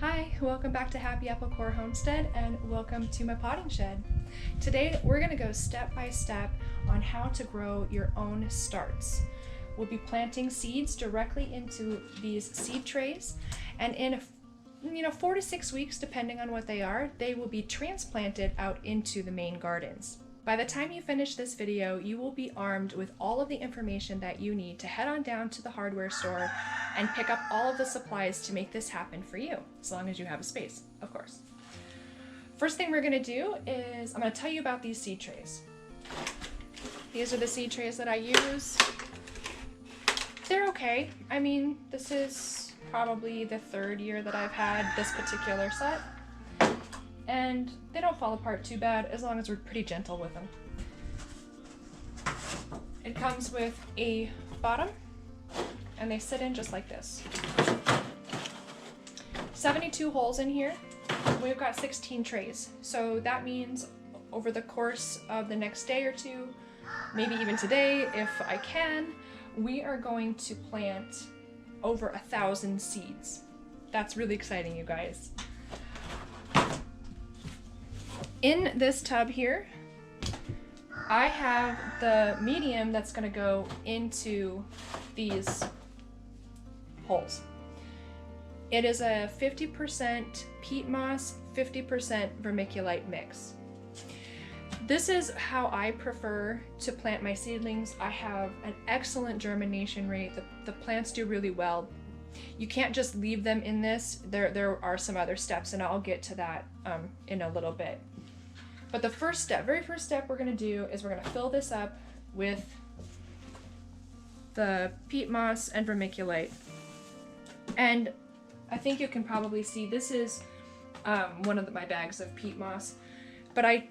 Hi, welcome back to Happy Apple Core Homestead and welcome to my potting shed. Today we're going to go step by step on how to grow your own starts. We'll be planting seeds directly into these seed trays, and in 4 to 6 weeks, depending on what they are, they will be transplanted out into the main gardens. By the time you finish this video, you will be armed with all of the information that you need to head on down to the hardware store and pick up all of the supplies to make this happen for you, as long as you have a space, of course. First thing we're going to do is I'm going to tell you about these seed trays. These are the seed trays that I use. They're okay. I mean, this is probably the third year that I've had this particular set, and they don't fall apart too bad as long as we're pretty gentle with them. It comes with a bottom, and they sit in just like this. 72 holes in here. We've got 16 trays, so that means over the course of the next day or two, maybe even today if I can, we are going to plant over 1,000 seeds. That's really exciting, you guys. In this tub here, I have the medium that's going to go into these holes. It is a 50% peat moss, 50% vermiculite mix. This is how I prefer to plant my seedlings. I have an excellent germination rate. The plants do really well. You can't just leave them in this. There are some other steps, and I'll get to that in a little bit. But the very first step we're going to do is we're going to fill this up with the peat moss and vermiculite. And I think you can probably see this is one of my bags of peat moss. But I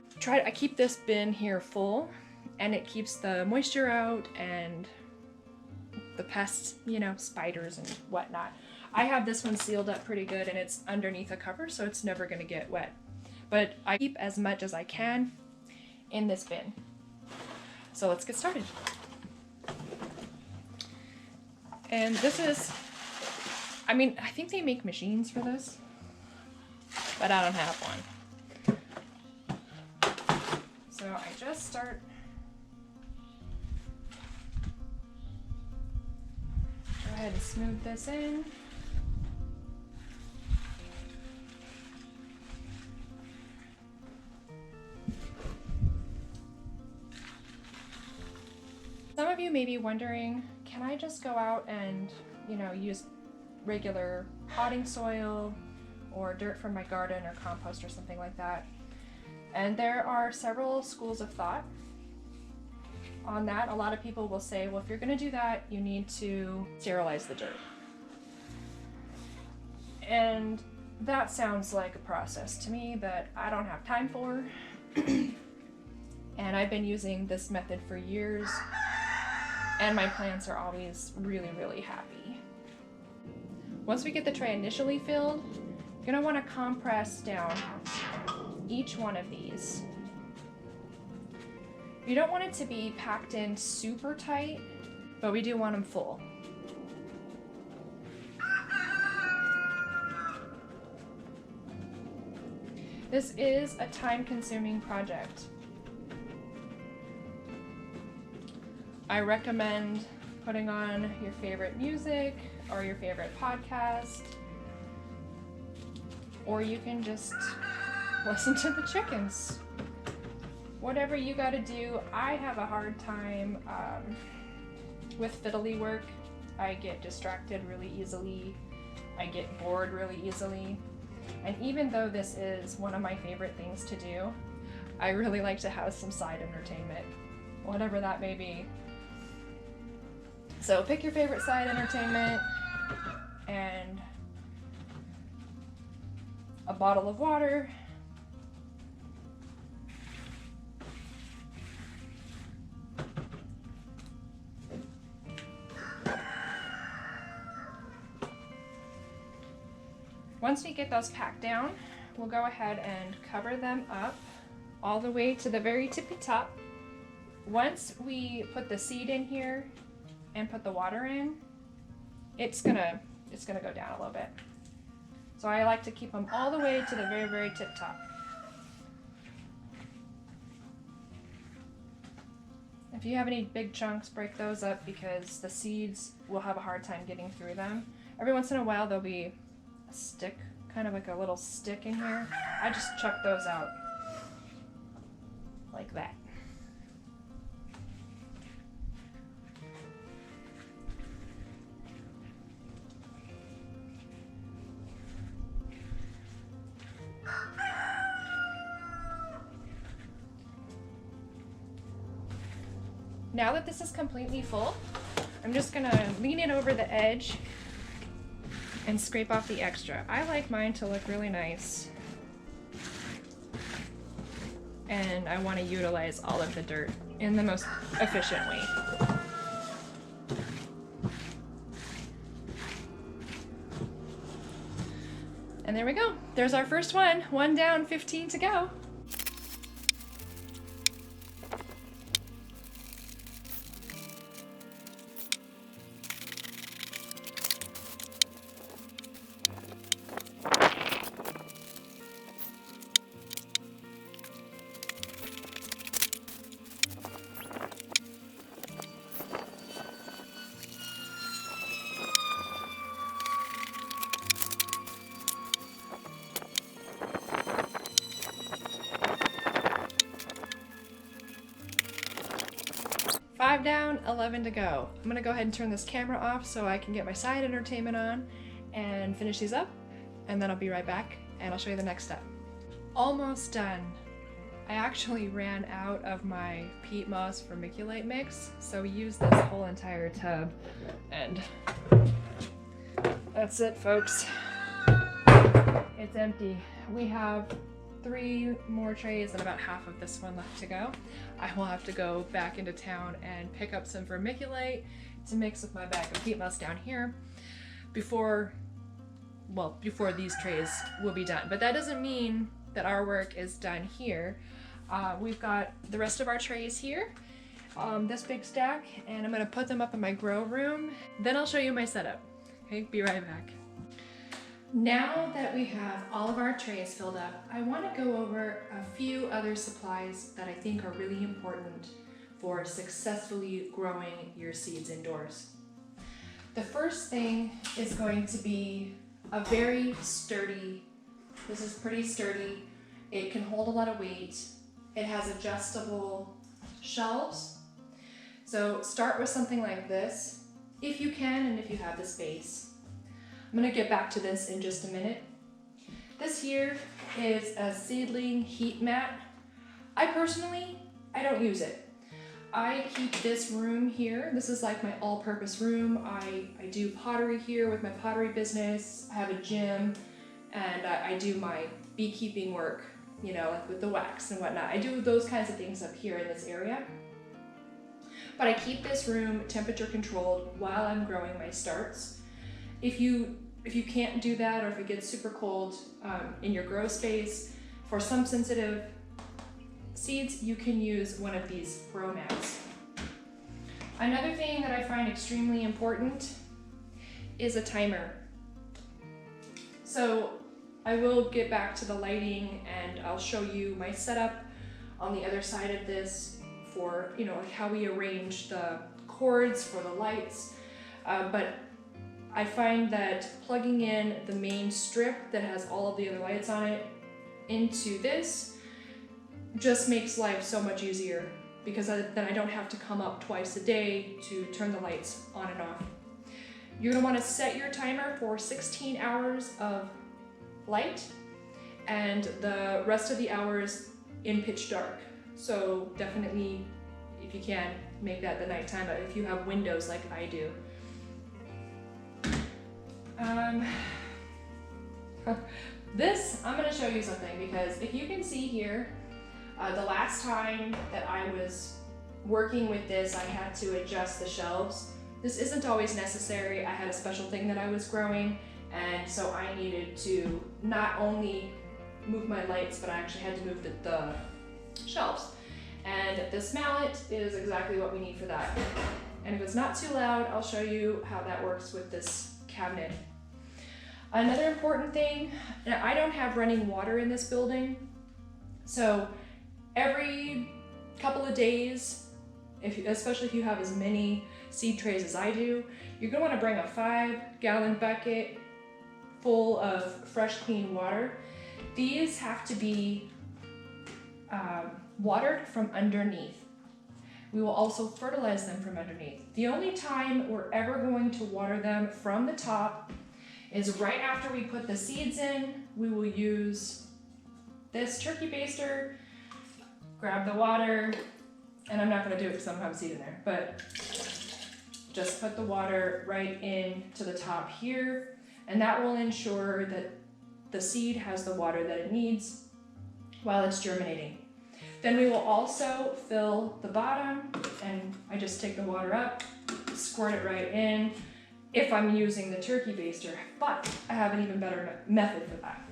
keep this bin here full, and it keeps the moisture out and the pests, spiders and whatnot. I have this one sealed up pretty good, and it's underneath a cover, so it's never going to get wet. But I keep as much as I can in this bin. So let's get started. And this is, I think they make machines for this, but I don't have one. So I just start go ahead and smooth this in. Some of you may be wondering, can I just go out and, use regular potting soil or dirt from my garden or compost or something like that? And there are several schools of thought on that. A lot of people will say, well, if you're going to do that, you need to sterilize the dirt. And that sounds like a process to me that I don't have time for. And I've been using this method for years, and my plants are always really, really happy. Once we get the tray initially filled, you're going to want to compress down each one of these. You don't want it to be packed in super tight, but we do want them full. This is a time-consuming project. I recommend putting on your favorite music or your favorite podcast, or you can just listen to the chickens. Whatever you gotta do. I have a hard time with fiddly work. I get distracted really easily. I get bored really easily. And even though this is one of my favorite things to do, I really like to have some side entertainment, whatever that may be. So pick your favorite side entertainment and a bottle of water. Once we get those packed down, we'll go ahead and cover them up all the way to the very tippy top. Once we put the seed in here and put the water in, it's gonna go down a little bit. So I like to keep them all the way to the very, very tip top. If you have any big chunks, break those up because the seeds will have a hard time getting through them. Every once in a while there'll be a stick, kind of like a little stick in here. I just chuck those out like that. Now that this is completely full, I'm just gonna lean it over the edge and scrape off the extra. I like mine to look really nice. And I want to utilize all of the dirt in the most efficient way. And there we go. There's our first one. 1 down, 15 to go. Five down, 11 to go. I'm gonna go ahead and turn this camera off so I can get my side entertainment on and finish these up, and then I'll be right back and I'll show you the next step. Almost done. I actually ran out of my peat moss vermiculite mix, so we used this whole entire tub, and that's it, folks. It's empty. We have 3 more trays and about half of this one left to go. I will have to go back into town and pick up some vermiculite to mix with my bag of peat moss down here before these trays will be done. But that doesn't mean that our work is done here. We've got the rest of our trays here, this big stack, and I'm gonna put them up in my grow room. Then I'll show you my setup. Okay, be right back. Now that we have all of our trays filled up, I want to go over a few other supplies that I think are really important for successfully growing your seeds indoors. The first thing is going to be a very sturdy, this is pretty sturdy, it can hold a lot of weight, it has adjustable shelves. So start with something like this, if you can and if you have the space. I'm gonna get back to this in just a minute. This here is a seedling heat mat. I don't use it. I keep this room here. This is like my all-purpose room. I do pottery here with my pottery business. I have a gym, and I do my beekeeping work, you know, like with the wax and whatnot. I do those kinds of things up here in this area. But I keep this room temperature controlled while I'm growing my starts. If you can't do that, or if it gets super cold in your grow space, for some sensitive seeds, you can use one of these grow mats. Another thing that I find extremely important is a timer. So I will get back to the lighting and I'll show you my setup on the other side of this for, you know, like how we arrange the cords for the lights. But I find that plugging in the main strip that has all of the other lights on it into this just makes life so much easier, because then I don't have to come up twice a day to turn the lights on and off. You're gonna wanna set your timer for 16 hours of light and the rest of the hours in pitch dark. So definitely, if you can, make that the nighttime, but if you have windows like I do. I'm gonna show you something, because if you can see here, the last time that I was working with this, I had to adjust the shelves. This isn't always necessary. I had a special thing that I was growing, and so I needed to not only move my lights, but I actually had to move the shelves. And this mallet is exactly what we need for that. And if it's not too loud, I'll show you how that works with this cabinet. Another important thing, now I don't have running water in this building, so every couple of days, especially if you have as many seed trays as I do, you're gonna wanna bring a 5-gallon bucket full of fresh, clean water. These have to be watered from underneath. We will also fertilize them from underneath. The only time we're ever going to water them from the top is right after we put the seeds in. We will use this turkey baster, grab the water, and I'm not gonna do it because I don't have a seed in there, but just put the water right in to the top here, and that will ensure that the seed has the water that it needs while it's germinating. Then we will also fill the bottom, and I just take the water up, squirt it right in if I'm using the turkey baster, but I have an even better method for that.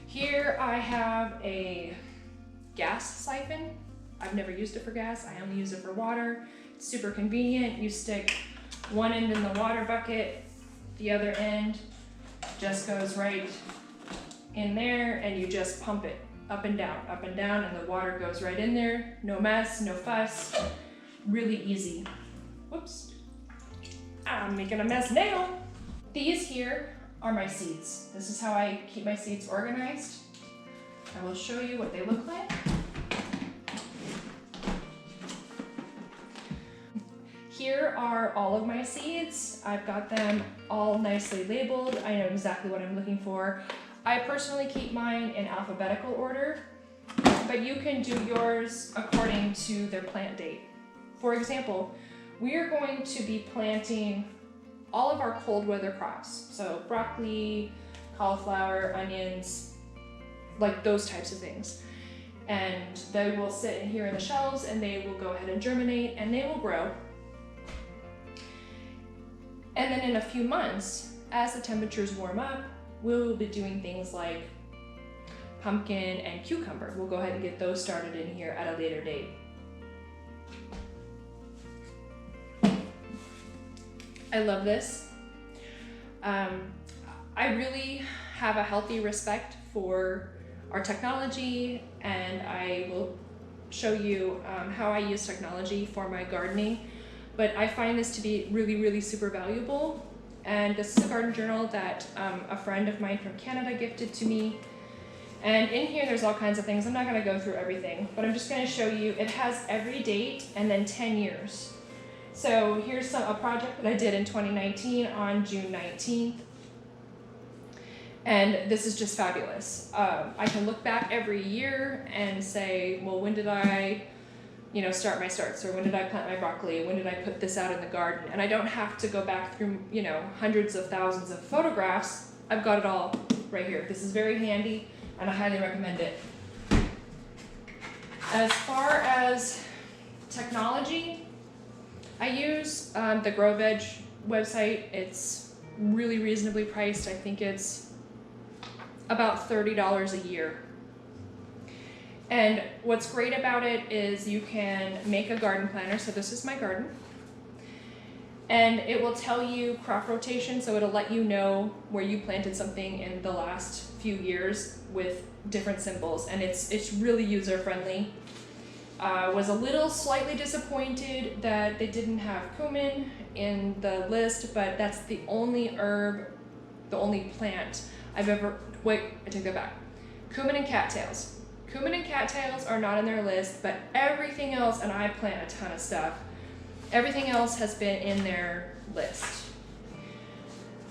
Here I have a gas siphon. I've never used it for gas, I only use it for water. It's super convenient. You stick one end in the water bucket, the other end just goes right in there, and you just pump it up and down, and the water goes right in there. No mess, no fuss, really easy. Whoops, I'm making a mess now. These here are my seeds. This is how I keep my seeds organized. I will show you what they look like. Here are all of my seeds. I've got them all nicely labeled. I know exactly what I'm looking for. I personally keep mine in alphabetical order, but you can do yours according to their plant date. For example, we are going to be planting all of our cold weather crops. So broccoli, cauliflower, onions, like those types of things. And they will sit in here in the shelves, and they will go ahead and germinate, and they will grow. And then in a few months, as the temperatures warm up, we'll be doing things like pumpkin and cucumber. We'll go ahead and get those started in here at a later date. I love this. I really have a healthy respect for our technology, and I will show you how I use technology for my gardening. But I find this to be really, really super valuable. And this is a garden journal that a friend of mine from Canada gifted to me. And in here there's all kinds of things. I'm not gonna go through everything, but I'm just gonna show you. It has every date and then 10 years. So here's a project that I did in 2019 on June 19th. And this is just fabulous. I can look back every year and say, well, when did I start my starts, or when did I plant my broccoli, when did I put this out in the garden? And I don't have to go back through, hundreds of thousands of photographs. I've got it all right here. This is very handy, and I highly recommend it. As far as technology, I use the GrowVeg website. It's really reasonably priced. I think it's about $30 a year. And what's great about it is you can make a garden planner. So this is my garden. And it will tell you crop rotation, so it'll let you know where you planted something in the last few years with different symbols. And it's really user-friendly. Was a little slightly disappointed that they didn't have cumin in the list, but that's the only herb, the only plant I've ever, wait, I take that back. Cumin and cattails. Cumin and cattails are not in their list, but everything else, and I plant a ton of stuff, everything else has been in their list.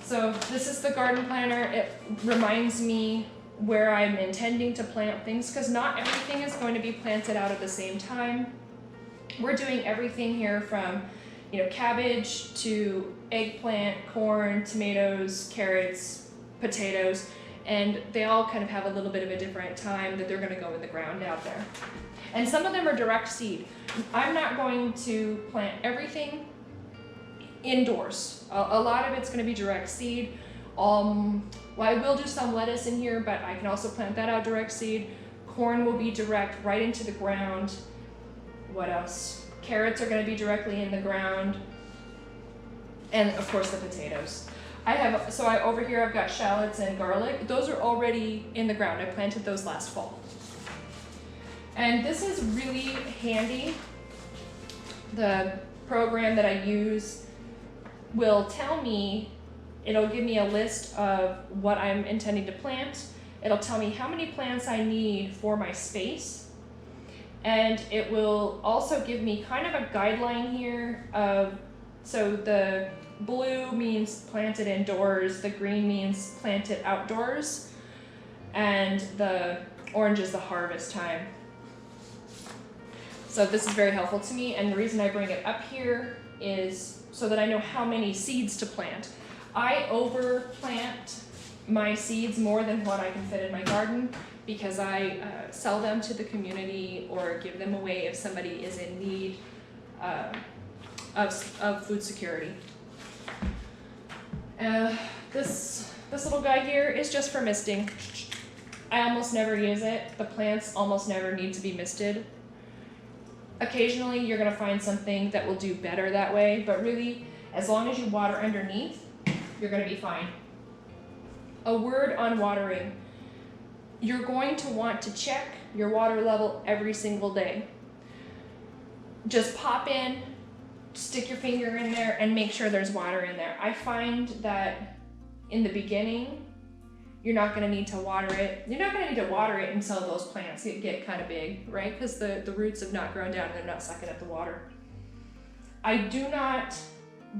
So this is the garden planner. It reminds me where I'm intending to plant things, because not everything is going to be planted out at the same time. We're doing everything here from cabbage to eggplant, corn, tomatoes, carrots, potatoes, and they all kind of have a little bit of a different time that they're going to go in the ground out there. And some of them are direct seed. I'm not going to plant everything indoors. A lot of it's going to be direct seed. Well, I will do some lettuce in here, but I can also plant that out direct seed. Corn will be direct right into the ground. What else? Carrots are going to be directly in the ground. And of course the potatoes. Over here I've got shallots and garlic. Those are already in the ground. I planted those last fall. And this is really handy. The program that I use will tell me, it'll give me a list of what I'm intending to plant. It'll tell me how many plants I need for my space. And it will also give me kind of a guideline here of, so the blue means planted indoors, the green means planted outdoors, and the orange is the harvest time. So this is very helpful to me, and the reason I bring it up here is so that I know how many seeds to plant. I overplant my seeds more than what I can fit in my garden because I sell them to the community or give them away if somebody is in need of food security. This little guy here is just for misting. I almost never use it. The plants almost never need to be misted. Occasionally you're going to find something that will do better that way, but really, as long as you water underneath, you're going to be fine. A word on watering. You're going to want to check your water level every single day. Just pop in, stick your finger in there, and make sure there's water in there. I find that in the beginning, you're not going to need to water it. You're not going to need to water it until those plants get kind of big, right? Because the roots have not grown down and they're not sucking up the water. I do not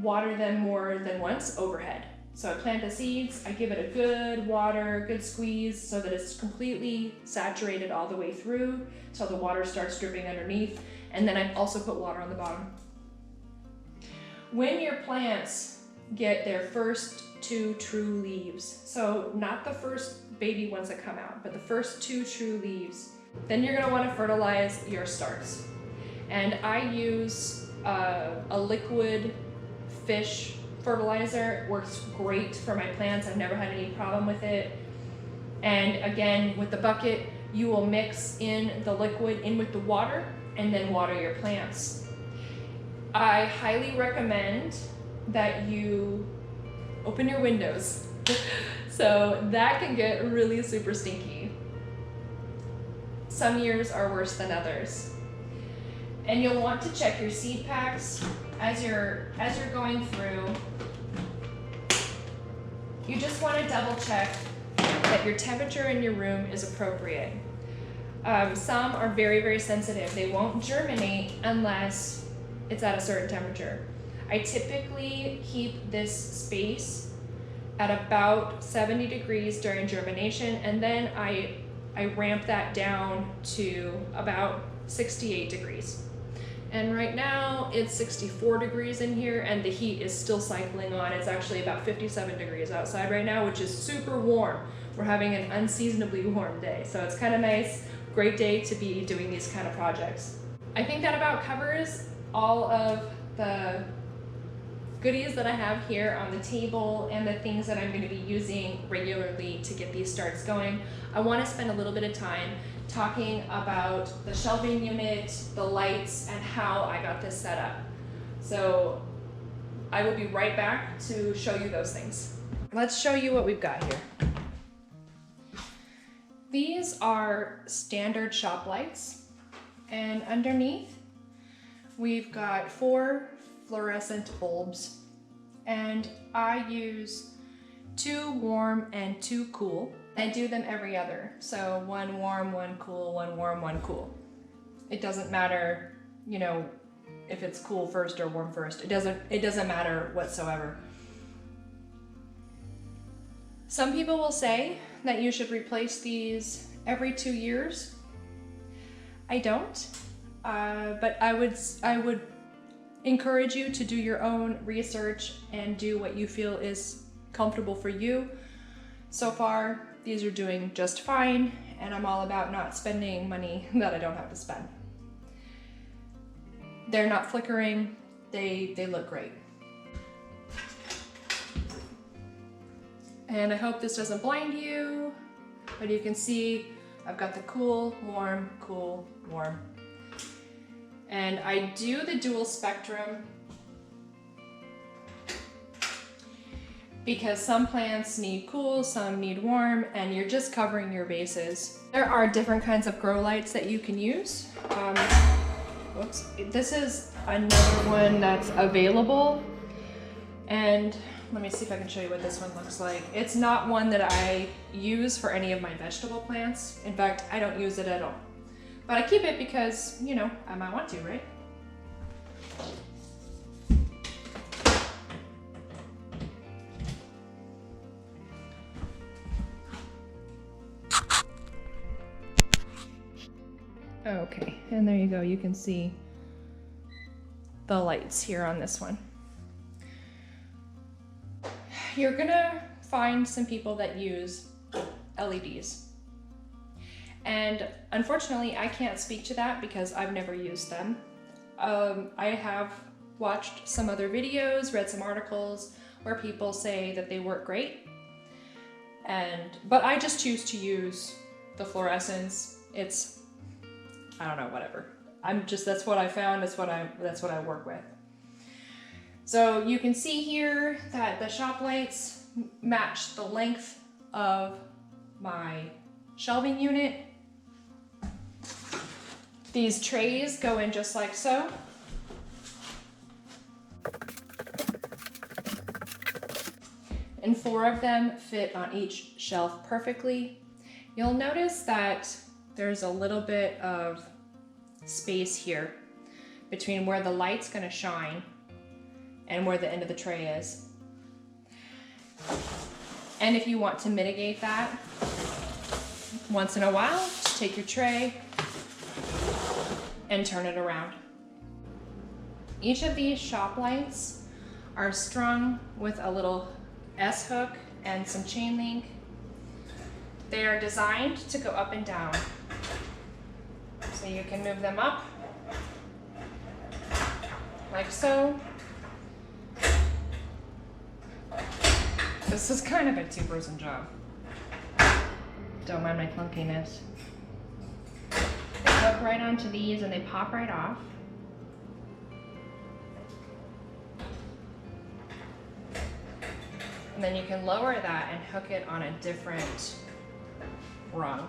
water them more than once overhead. So I plant the seeds, I give it a good water, good squeeze so that it's completely saturated all the way through till the water starts dripping underneath. And then I also put water on the bottom. When your plants get their first 2 true leaves, so not the first baby ones that come out, but the first 2 true leaves, then you're going to want to fertilize your starts. And I use a liquid fish fertilizer. It works great for my plants. I've never had any problem with it. And again, with the bucket, you will mix in the liquid in with the water and then water your plants. I highly recommend that you open your windows. So that can get really super stinky. Some years are worse than others. And you'll want to check your seed packs as you're going through. You just want to double check that your temperature in your room is appropriate. Some are very, very sensitive. They won't germinate unless it's at a certain temperature. I typically keep this space at about 70 degrees during germination, and then I ramp that down to about 68 degrees. And right now it's 64 degrees in here and the heat is still cycling on. It's actually about 57 degrees outside right now, which is super warm. We're having an unseasonably warm day. So it's kind of nice, great day to be doing these kind of projects. I think that about covers all of the goodies that I have here on the table and the things that I'm going to be using regularly to get these starts going. I want to spend a little bit of time talking about the shelving unit, the lights, and how I got this set up. So I will be right back to show you those things. Let's show you what we've got here. These are standard shop lights, and underneath we've got 4 fluorescent bulbs, and I use 2 warm and 2 cool. I do them every other, so 1 warm, 1 cool, 1 warm, 1 cool. It doesn't matter, you know, if it's cool first or warm first. It doesn't matter whatsoever. Some people will say that you should replace these every 2 years. I don't, but I would encourage you to do your own research and do what you feel is comfortable for you. So far, these are doing just fine, and I'm all about not spending money that I don't have to spend. They're not flickering, they look great. And I hope this doesn't blind you, but you can see I've got the cool, warm, And I do the dual spectrum because some plants need cool, some need warm, and you're just covering your bases. There are different kinds of grow lights that you can use. Whoops. This is another one that's available. And let me see if I can show you what this one looks like. It's not one that I use for any of my vegetable plants. In fact, I don't use it at all. But I keep it because, you know, I might want to, right? Okay, and there you go. You can see the lights here on this one. You're gonna find some people that use LEDs. And unfortunately, I can't speak to that because I've never used them. I have watched some other videos, read some articles where people say that they work great. But I just choose to use the fluorescents. It's, I don't know, whatever. That's what I found, that's what I work with. So you can see here that the shop lights match the length of my shelving unit. These trays go in just like so. And 4 of them fit on each shelf perfectly. You'll notice that there's a little bit of space here between where the light's gonna shine and where the end of the tray is. And if you want to mitigate that, once in a while, just take your tray and turn it around. Each of these shop lights are strung with a little S hook and some chain link. They are designed to go up and down. So you can move them up like so. This is kind of a two-person job. Don't mind my clunkiness. They hook right onto these and they pop right off. And then you can lower that and hook it on a different rung.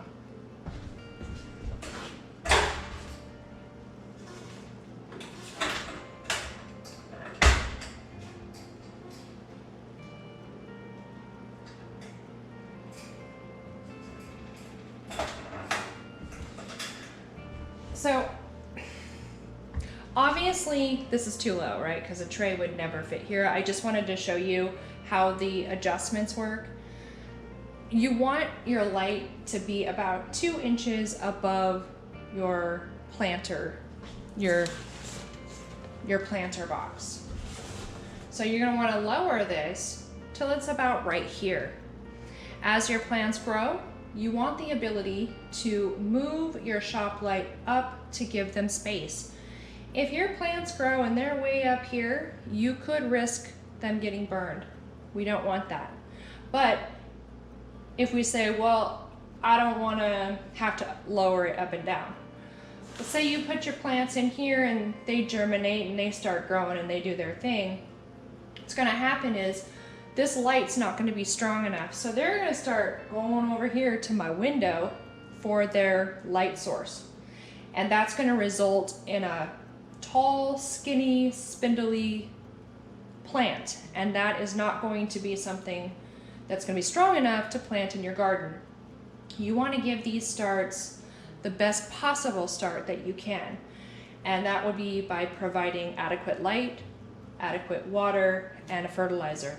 So obviously this is too low, right? Because a tray would never fit here. I just wanted to show you how the adjustments work. You want your light to be about 2 inches above your planter, your planter box. So you're gonna wanna lower this till it's about right here. As your plants grow, you want the ability to move your shop light up to give them space. If your plants grow and they're way up here, you could risk them getting burned. We don't want that. But if we say, well, I don't want to have to lower it up and down. Let's say you put your plants in here and they germinate and they start growing and they do their thing. What's going to happen is this light's not going to be strong enough. So they're going to start going over here to my window for their light source. And that's going to result in a tall, skinny, spindly plant. And that is not going to be something that's going to be strong enough to plant in your garden. You want to give these starts the best possible start that you can. And that would be by providing adequate light, adequate water, and a fertilizer.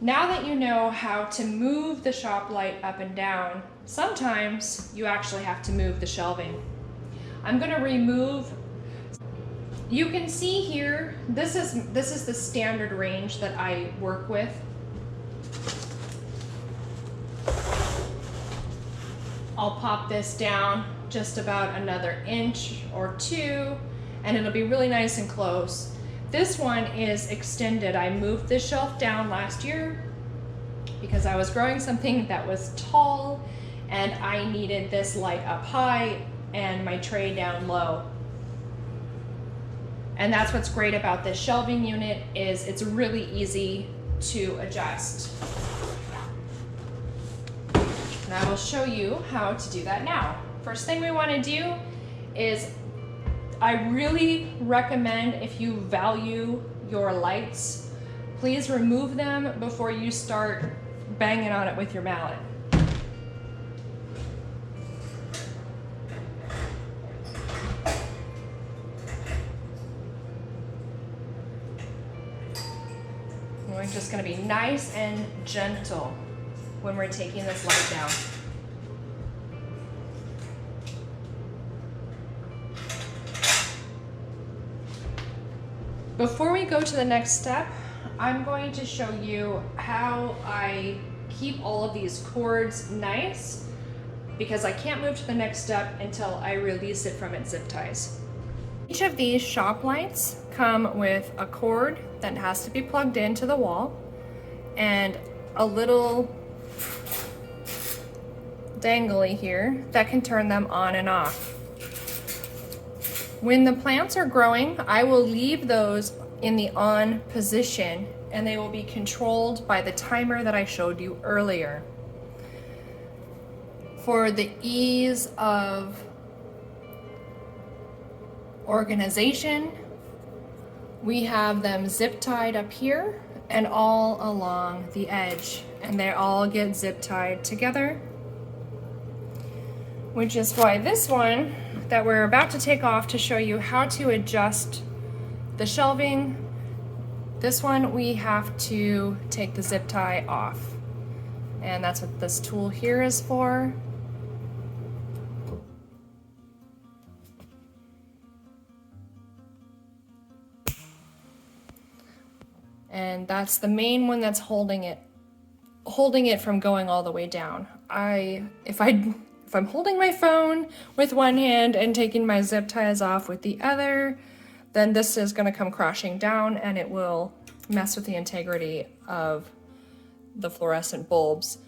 Now that you know how to move the shop light up and down, sometimes you actually have to move the shelving. I'm going to remove. You can see here, this is the standard range that I work with. I'll pop this down just about another inch or 2, and it'll be really nice and close. This one is extended. I moved this shelf down last year because I was growing something that was tall and I needed this light up high and my tray down low. And that's what's great about this shelving unit is it's really easy to adjust. And I will show you how to do that now. First thing we want to do is, I really recommend, if you value your lights, please remove them before you start banging on it with your mallet. We're just going to be nice and gentle when we're taking this light down. Before we go to the next step, I'm going to show you how I keep all of these cords nice, because I can't move to the next step until I release it from its zip ties. Each of these shop lights come with a cord that has to be plugged into the wall and a little dangly here that can turn them on and off. When the plants are growing, I will leave those in the on position and they will be controlled by the timer that I showed you earlier. For the ease of organization, we have them zip tied up here and all along the edge, and they all get zip tied together, which is why this one that we're about to take off to show you how to adjust the shelving, this one we have to take the zip tie off, and that's what this tool here is for. And that's the main one that's holding it from going all the way down. If I'm holding my phone with one hand and taking my zip ties off with the other, then this is going to come crashing down and it will mess with the integrity of the fluorescent bulbs.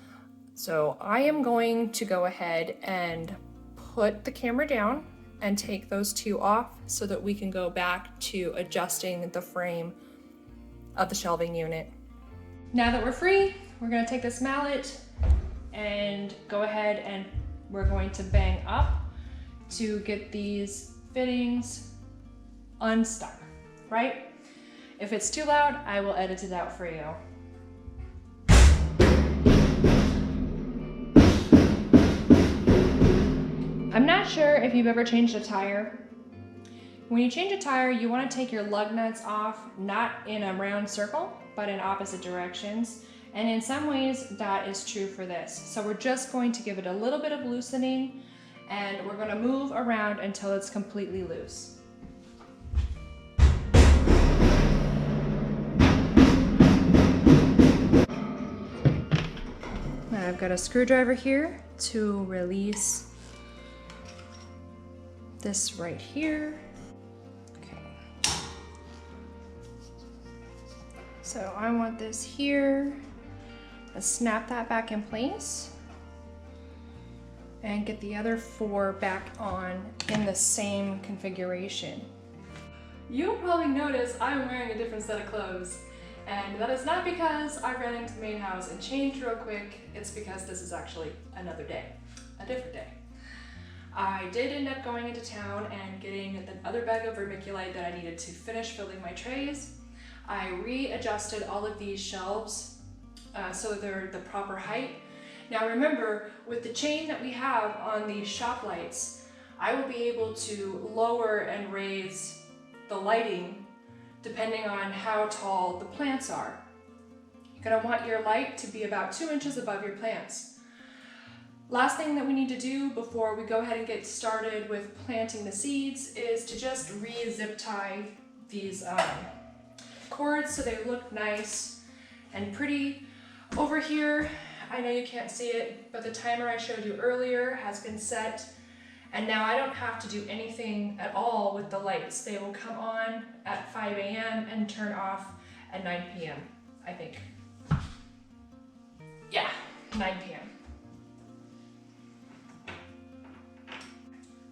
So I am going to go ahead and put the camera down and take those two off so that we can go back to adjusting the frame of the shelving unit. Now that we're free, we're going to take this mallet and go ahead and we're going to bang up to get these fittings unstuck, right? If it's too loud, I will edit it out for you. I'm not sure if you've ever changed a tire. When you change a tire, you want to take your lug nuts off, not in a round circle, but in opposite directions. And in some ways, that is true for this. So we're just going to give it a little bit of loosening, and we're going to move around until it's completely loose. Now I've got a screwdriver here to release this right here. So I want this here. Let's snap that back in place and get the other four back on in the same configuration. You'll probably notice I'm wearing a different set of clothes, and that is not because I ran into the main house and changed real quick. It's because this is actually another day, a different day. I did end up going into town and getting the other bag of vermiculite that I needed to finish filling my trays. I readjusted all of these shelves so they're the proper height. Now remember, with the chain that we have on these shop lights, I will be able to lower and raise the lighting depending on how tall the plants are. You're going to want your light to be about 2 inches above your plants. Last thing that we need to do before we go ahead and get started with planting the seeds is to just re-zip tie these cords so they look nice and pretty. Over here, I know you can't see it, but the timer I showed you earlier has been set, and now I don't have to do anything at all with the lights. They will come on at 5 a.m. and turn off at 9 p.m. I think. Yeah, 9 p.m.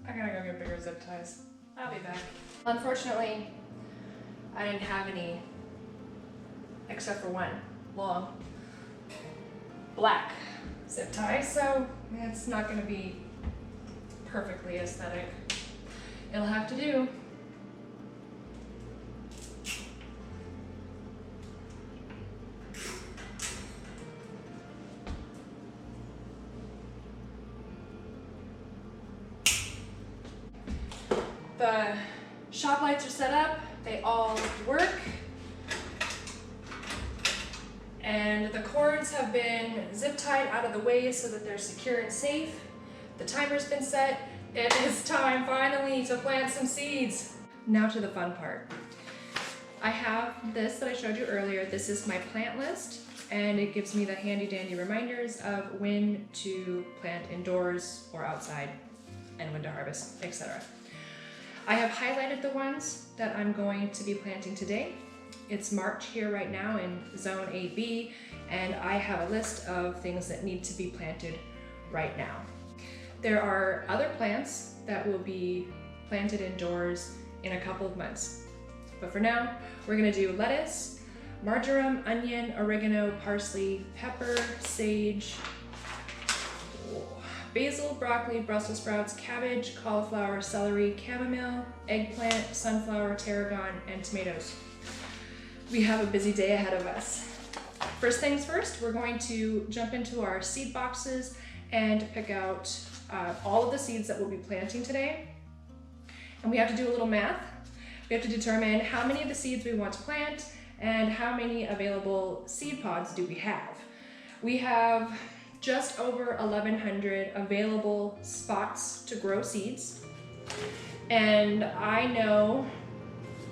I gotta go get bigger zip ties. I'll be back. Unfortunately, I didn't have any, except for one long black zip tie, so it's not going to be perfectly aesthetic. It'll have to do. The shop lights are set up, they all work, and the cords have been zip tied out of the way so that they're secure and safe. The timer's been set. It is time finally to plant some seeds. Now to the fun part. I have this that I showed you earlier. This is my plant list, and it gives me the handy dandy reminders of when to plant indoors or outside and when to harvest, etc. I have highlighted the ones that I'm going to be planting today. It's March here right now in Zone 8B, and I have a list of things that need to be planted right now. There are other plants that will be planted indoors in a couple of months. But for now, we're gonna do lettuce, marjoram, onion, oregano, parsley, pepper, sage, basil, broccoli, Brussels sprouts, cabbage, cauliflower, celery, chamomile, eggplant, sunflower, tarragon, and tomatoes. We have a busy day ahead of us. First things first, we're going to jump into our seed boxes and pick out all of the seeds that we'll be planting today. And we have to do a little math. We have to determine how many of the seeds we want to plant and how many available seed pods do we have. We have just over 1,100 available spots to grow seeds. And I know,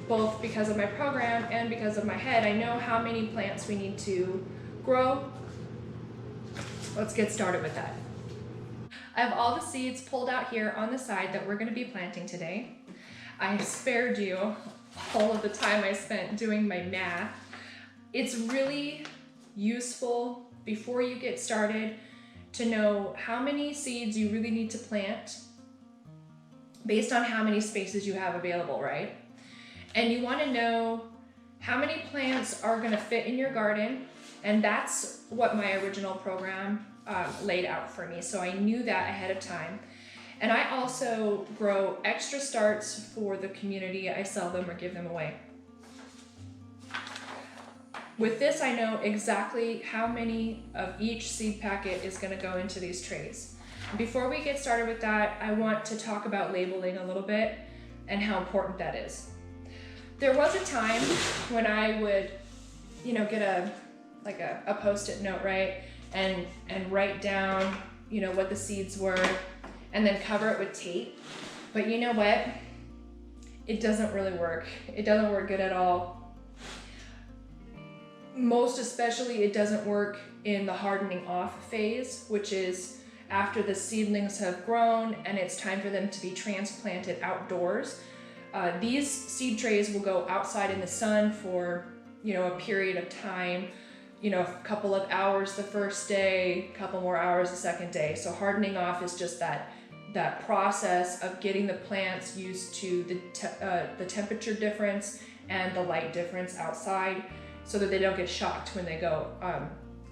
both because of my program and because of my head, I know how many plants we need to grow. Let's get started with that. I have all the seeds pulled out here on the side that we're going to be planting today. I spared you all of the time I spent doing my math. It's really useful before you get started to know how many seeds you really need to plant based on how many spaces you have available, right? And you want to know how many plants are going to fit in your garden, and that's what my original program laid out for me, so I knew that ahead of time. And I also grow extra starts for the community. I sell them or give them away. With this, I know exactly how many of each seed packet is going to go into these trays. Before we get started with that, I want to talk about labeling a little bit and how important that is. There was a time when I would, get a Post-it note, right? And write down, what the seeds were and then cover it with tape. But you know what? It doesn't really work. It doesn't work good at all. Most especially, it doesn't work in the hardening off phase, which is after the seedlings have grown and it's time for them to be transplanted outdoors. These seed trays will go outside in the sun for, a period of time, a couple of hours the first day, a couple more hours the second day. So hardening off is just that process of getting the plants used to the temperature difference and the light difference outside, so that they don't get shocked when they go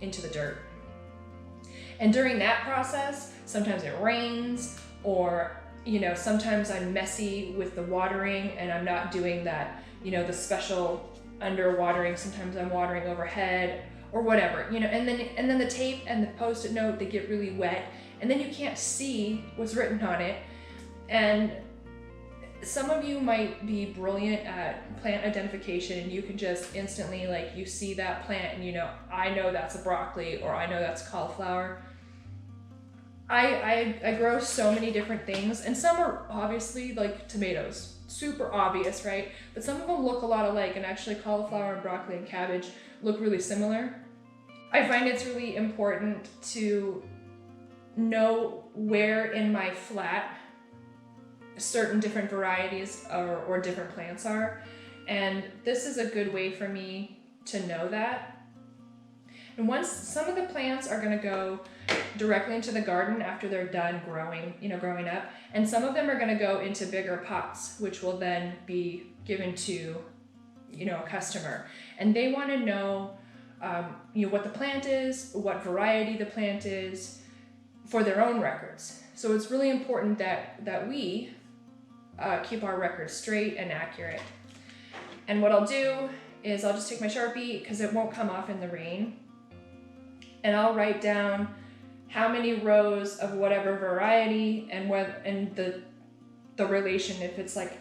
into the dirt. And during that process, sometimes it rains, or sometimes I'm messy with the watering and I'm not doing that, the special under watering. Sometimes I'm watering overhead or whatever, and then the tape and the Post-it note, they get really wet, and then you can't see what's written on it. And some of you might be brilliant at plant identification, and you can just instantly, you see that plant and I know that's a broccoli, or I know that's cauliflower. I grow so many different things, and some are obviously like tomatoes, super obvious, right? But some of them look a lot alike, and actually cauliflower and broccoli and cabbage look really similar. I find it's really important to know where in my flat certain different varieties or different plants are, and this is a good way for me to know that. And once some of the plants are going to go directly into the garden after they're done growing up, and some of them are going to go into bigger pots, which will then be given to a customer, and they want to know what the plant is, what variety the plant is, for their own records. So it's really important that we keep our records straight and accurate. And what I'll do is I'll just take my Sharpie, because it won't come off in the rain, and I'll write down how many rows of whatever variety and the relation. If it's like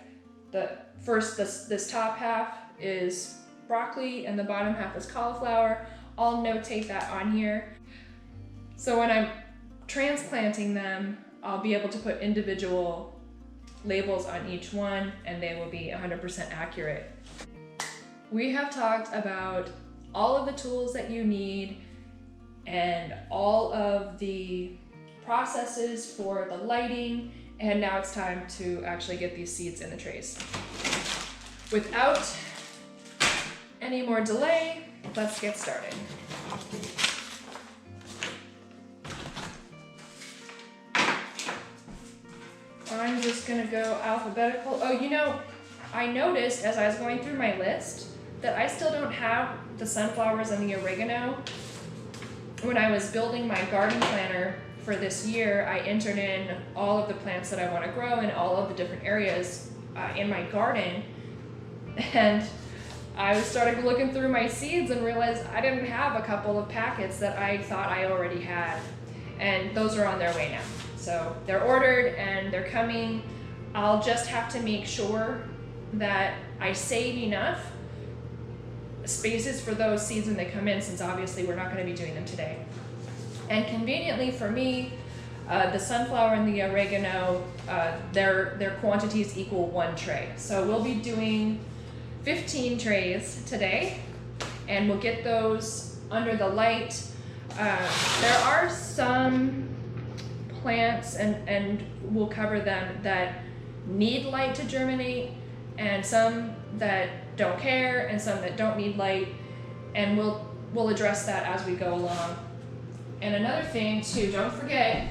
this top half is broccoli and the bottom half is cauliflower, I'll notate that on here. So when I'm transplanting them, I'll be able to put individual labels on each one, and they will be 100% accurate. We have talked about all of the tools that you need and all of the processes for the lighting, and now it's time to actually get these seeds in the trays. Without any more delay, let's get started. I'm just gonna go alphabetical. Oh, I noticed as I was going through my list that I still don't have the sunflowers and the oregano. When I was building my garden planner for this year, I entered in all of the plants that I want to grow in all of the different areas in my garden. And I started looking through my seeds and realized I didn't have a couple of packets that I thought I already had. And those are on their way now. So they're ordered and they're coming. I'll just have to make sure that I save enough spaces for those seeds when they come in, since obviously we're not going to be doing them today. And conveniently for me, the sunflower and the oregano, their quantities equal 1 tray. So we'll be doing 15 trays today, and we'll get those under the light. There are some plants, and we'll cover them, that need light to germinate, and some that don't care, and some that don't need light, and we'll address that as we go along. And another thing too, don't forget,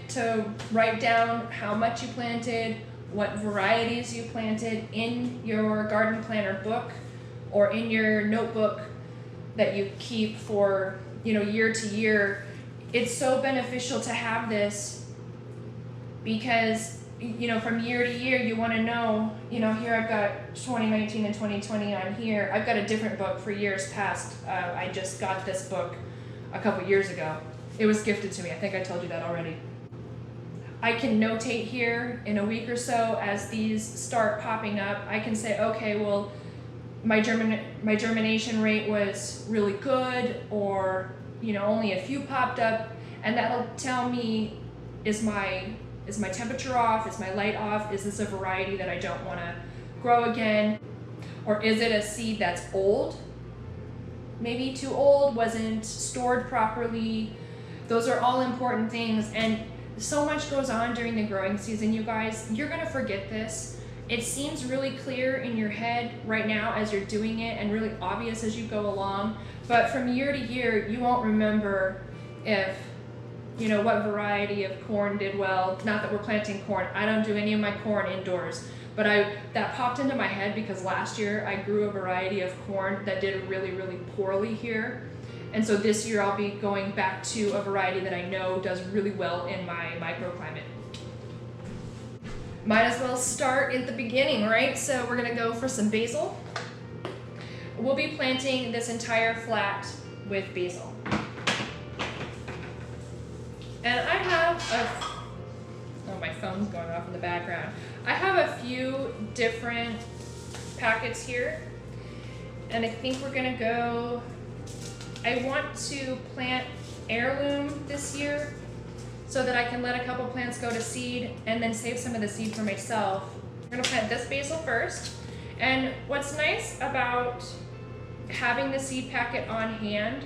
to write down how much you planted, what varieties you planted in your garden planner book or in your notebook that you keep for year to year. It's so beneficial to have this, because from year to year you want to know, here I've got 2019 and 2020 on here. I've got a different book for years past. I just got this book a couple years ago. It was gifted to me. I think I told you that already. I can notate here in a week or so as these start popping up. I can say, okay, well, my germination rate was really good, or only a few popped up, and that'll tell me, is my temperature off? Is my light off? Is this a variety that I don't want to grow again? Or is it a seed that's old? Maybe too old, wasn't stored properly. Those are all important things, and so much goes on during the growing season, you guys. You're gonna forget this. It seems really clear in your head right now as you're doing it, and really obvious as you go along, but from year to year you won't remember if what variety of corn did well. Not that we're planting corn. I don't do any of my corn indoors, but that popped into my head because last year I grew a variety of corn that did really, really poorly here. And so this year I'll be going back to a variety that I know does really well in my microclimate. Might as well start at the beginning, right? So we're gonna go for some basil. We'll be planting this entire flat with basil. And I have oh, my phone's going off in the background. I have a few different packets here, and I think we're gonna go, I want to plant heirloom this year so that I can let a couple plants go to seed and then save some of the seed for myself. We're gonna plant this basil first. And what's nice about having the seed packet on hand,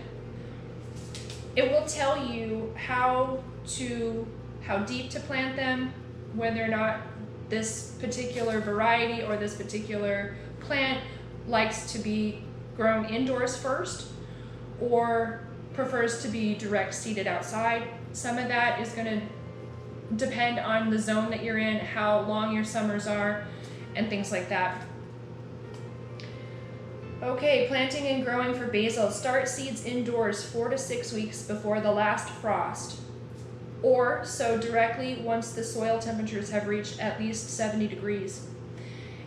it will tell you how deep to plant them, whether or not this particular variety or this particular plant likes to be grown indoors first or prefers to be direct seeded outside. Some of that is going to depend on the zone that you're in, how long your summers are, and things like that. Okay, planting and growing for basil. Start seeds indoors 4 to 6 weeks before the last frost, or sow directly once the soil temperatures have reached at least 70 degrees.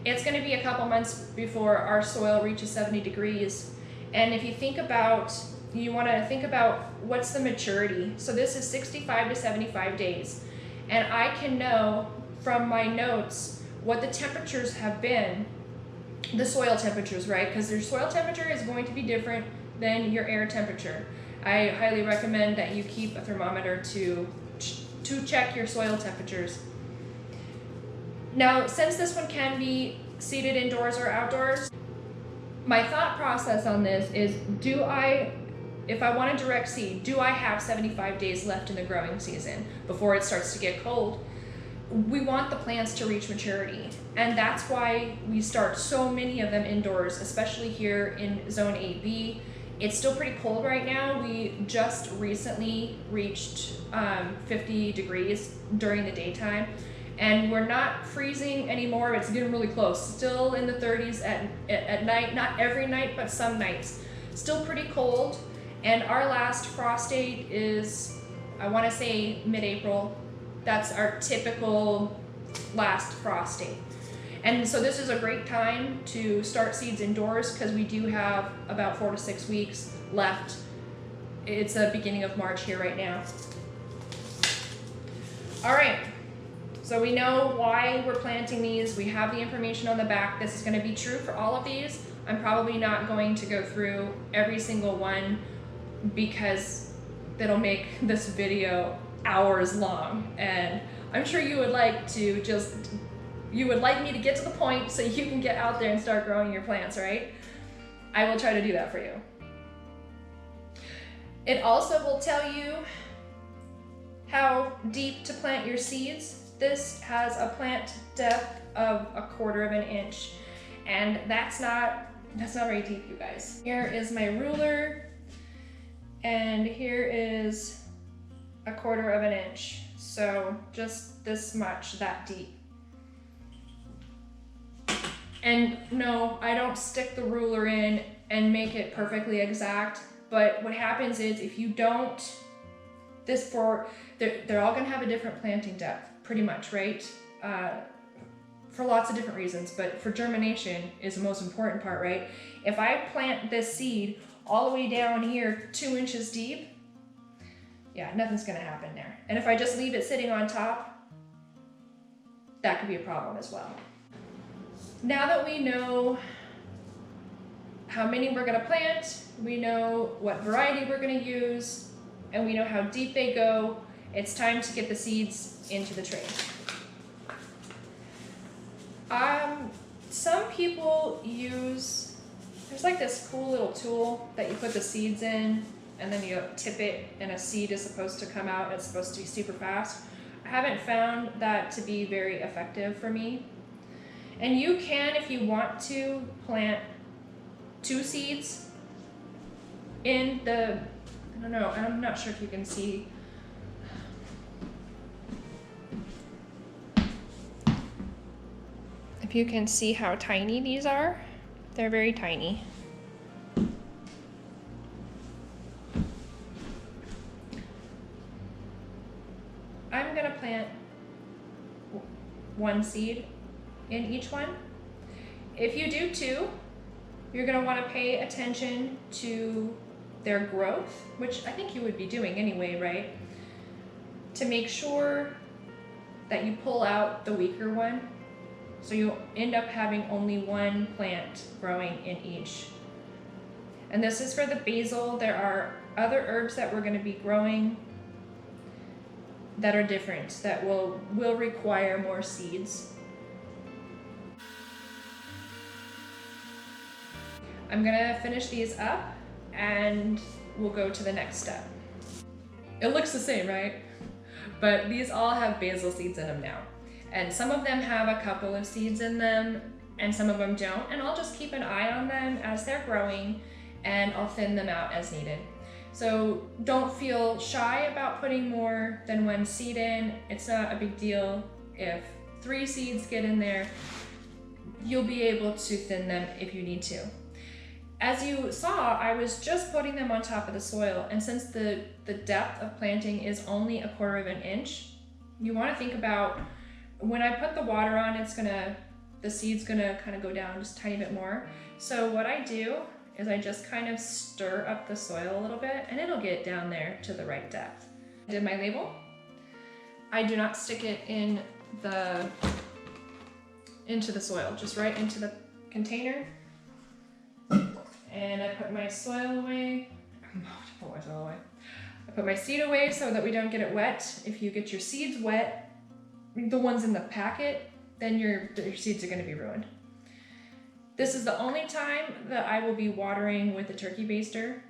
It's going to be a couple months before our soil reaches 70 degrees. And if you think about, you want to think about what's the maturity. So this is 65 to 75 days. And I can know from my notes what the temperatures have been, the soil temperatures, right? Because your soil temperature is going to be different than your air temperature. I highly recommend that you keep a thermometer to check your soil temperatures. Now, since this one can be seeded indoors or outdoors, my thought process on this is, if I want to direct seed, do I have 75 days left in the growing season before it starts to get cold? We want the plants to reach maturity, and that's why we start so many of them indoors, especially here in Zone 8B. It's still pretty cold right now. We just recently reached 50 degrees during the daytime, and we're not freezing anymore. It's getting really close. Still in the 30s at night, not every night, but some nights. Still pretty cold, and our last frost date is, I want to say, mid-April. That's our typical last frost date. And so this is a great time to start seeds indoors because we do have about 4 to 6 weeks left. It's the beginning of March here right now. All right, so we know why we're planting these. We have the information on the back. This is going to be true for all of these. I'm probably not going to go through every single one because that'll make this video hours long, and I'm sure you would like me to get to the point so you can get out there and start growing your plants, right? I will try to do that for you. It also will tell you how deep to plant your seeds. This has a plant depth of 1/4 of an inch, and that's not very deep, you guys. Here is my ruler, and here is 1/4 of an inch. So just this much, that deep. And no, I don't stick the ruler in and make it perfectly exact, but what happens is if you don't, they're all gonna have a different planting depth, pretty much, right? For lots of different reasons, but for germination is the most important part, right? If I plant this seed all the way down here 2 inches deep, yeah, nothing's gonna happen there. And if I just leave it sitting on top, that could be a problem as well. Now that we know how many we're gonna plant, we know what variety we're gonna use, and we know how deep they go, it's time to get the seeds into the tray. Some people there's like this cool little tool that you put the seeds in, and then you tip it, and a seed is supposed to come out. It's supposed to be super fast. I haven't found that to be very effective for me. And you can, if you want to, plant 2 seeds in the, I don't know, I'm not sure if you can see. If you can see how tiny these are, they're very tiny. I'm gonna plant 1 seed in each one. If you do 2, you're gonna wanna pay attention to their growth, which I think you would be doing anyway, right? To make sure that you pull out the weaker one. So you'll end up having only 1 plant growing in each. And this is for the basil. There are other herbs that we're gonna be growing that are different, that will require more seeds. I'm gonna finish these up and we'll go to the next step. It looks the same, right? But these all have basil seeds in them now. And some of them have a couple of seeds in them and some of them don't. And I'll just keep an eye on them as they're growing, and I'll thin them out as needed. So don't feel shy about putting more than one seed in. It's not a big deal. If 3 seeds get in there, you'll be able to thin them if you need to. As you saw, I was just putting them on top of the soil, and since the depth of planting is only 1/4 of an inch, you want to think about when I put the water on, the seed's gonna kind of go down just a tiny bit more. So what I do is I just kind of stir up the soil a little bit, and it'll get down there to the right depth. I did my label. I do not stick it into the soil, just right into the container. And I put my soil away. I put my seed away so that we don't get it wet. If you get your seeds wet, the ones in the packet, then your seeds are going to be ruined. This is the only time that I will be watering with a turkey baster.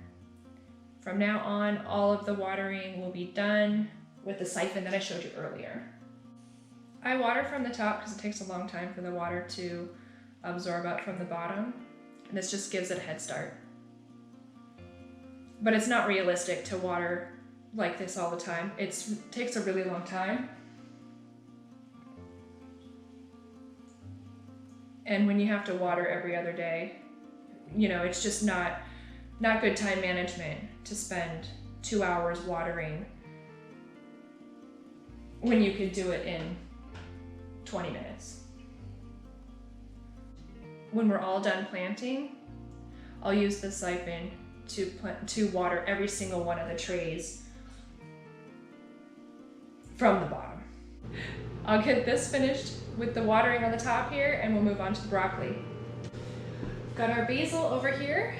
From now on, all of the watering will be done with the siphon that I showed you earlier. I water from the top because it takes a long time for the water to absorb up from the bottom. And this just gives it a head start. But it's not realistic to water like this all the time. It takes a really long time. And when you have to water every other day, it's just not good time management to spend 2 hours watering when you could do it in 20 minutes. When we're all done planting, I'll use the siphon to water every single one of the trays from the bottom. I'll get this finished with the watering on the top here, and we'll move on to the broccoli. Got our basil over here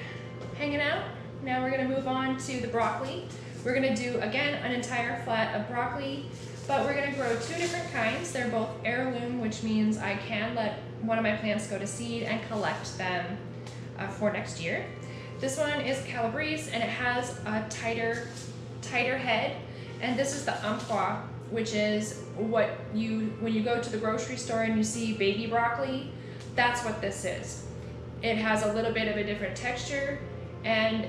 hanging out. Now we're gonna move on to the broccoli. We're gonna do, again, an entire flat of broccoli, but we're gonna grow 2 different kinds. They're both heirloom, which means I can let one of my plants go to seed and collect them for next year. This one is Calabrese, and it has a tighter head, and this is the Umpqua, which is when you go to the grocery store and you see baby broccoli, that's what this is. It has a little bit of a different texture, and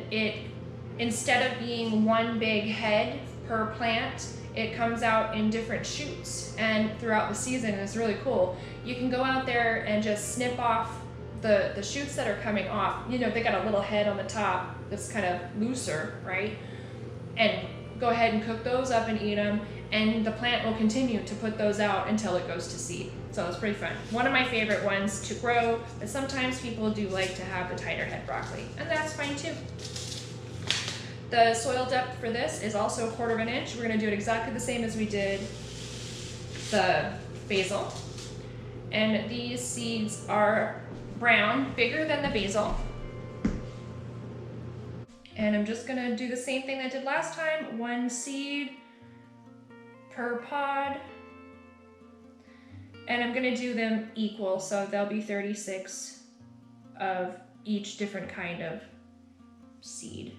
instead of being one big head per plant, it comes out in different shoots and throughout the season. It's really cool. You can go out there and just snip off the shoots that are coming off. They got a little head on the top that's kind of looser, right? And go ahead and cook those up and eat them, and the plant will continue to put those out until it goes to seed. So it's pretty fun. One of my favorite ones to grow, but sometimes people do like to have the tighter head broccoli, and that's fine too. The soil depth for this is also 1/4 of an inch. We're gonna do it exactly the same as we did the basil. And these seeds are brown, bigger than the basil. And I'm just gonna do the same thing I did last time, 1 seed per pod. And I'm gonna do them equal, so there'll be 36 of each different kind of seed.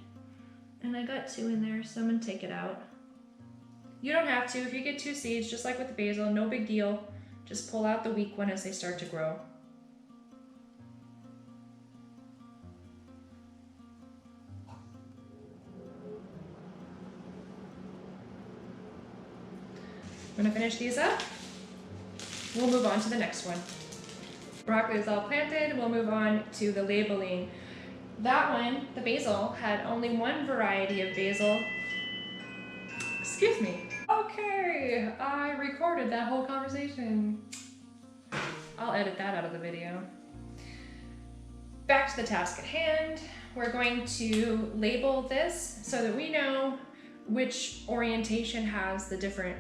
And I got 2 in there, so I'm gonna take it out. You don't have to. If you get 2 seeds, just like with the basil, no big deal. Just pull out the weak one as they start to grow. I'm gonna finish these up. We'll move on to the next one. Broccoli is all planted. We'll move on to the labeling. That one, the basil, had only 1 variety of basil. Excuse me. Okay, I recorded that whole conversation. I'll edit that out of the video. Back to the task at hand. We're going to label this so that we know which orientation has the different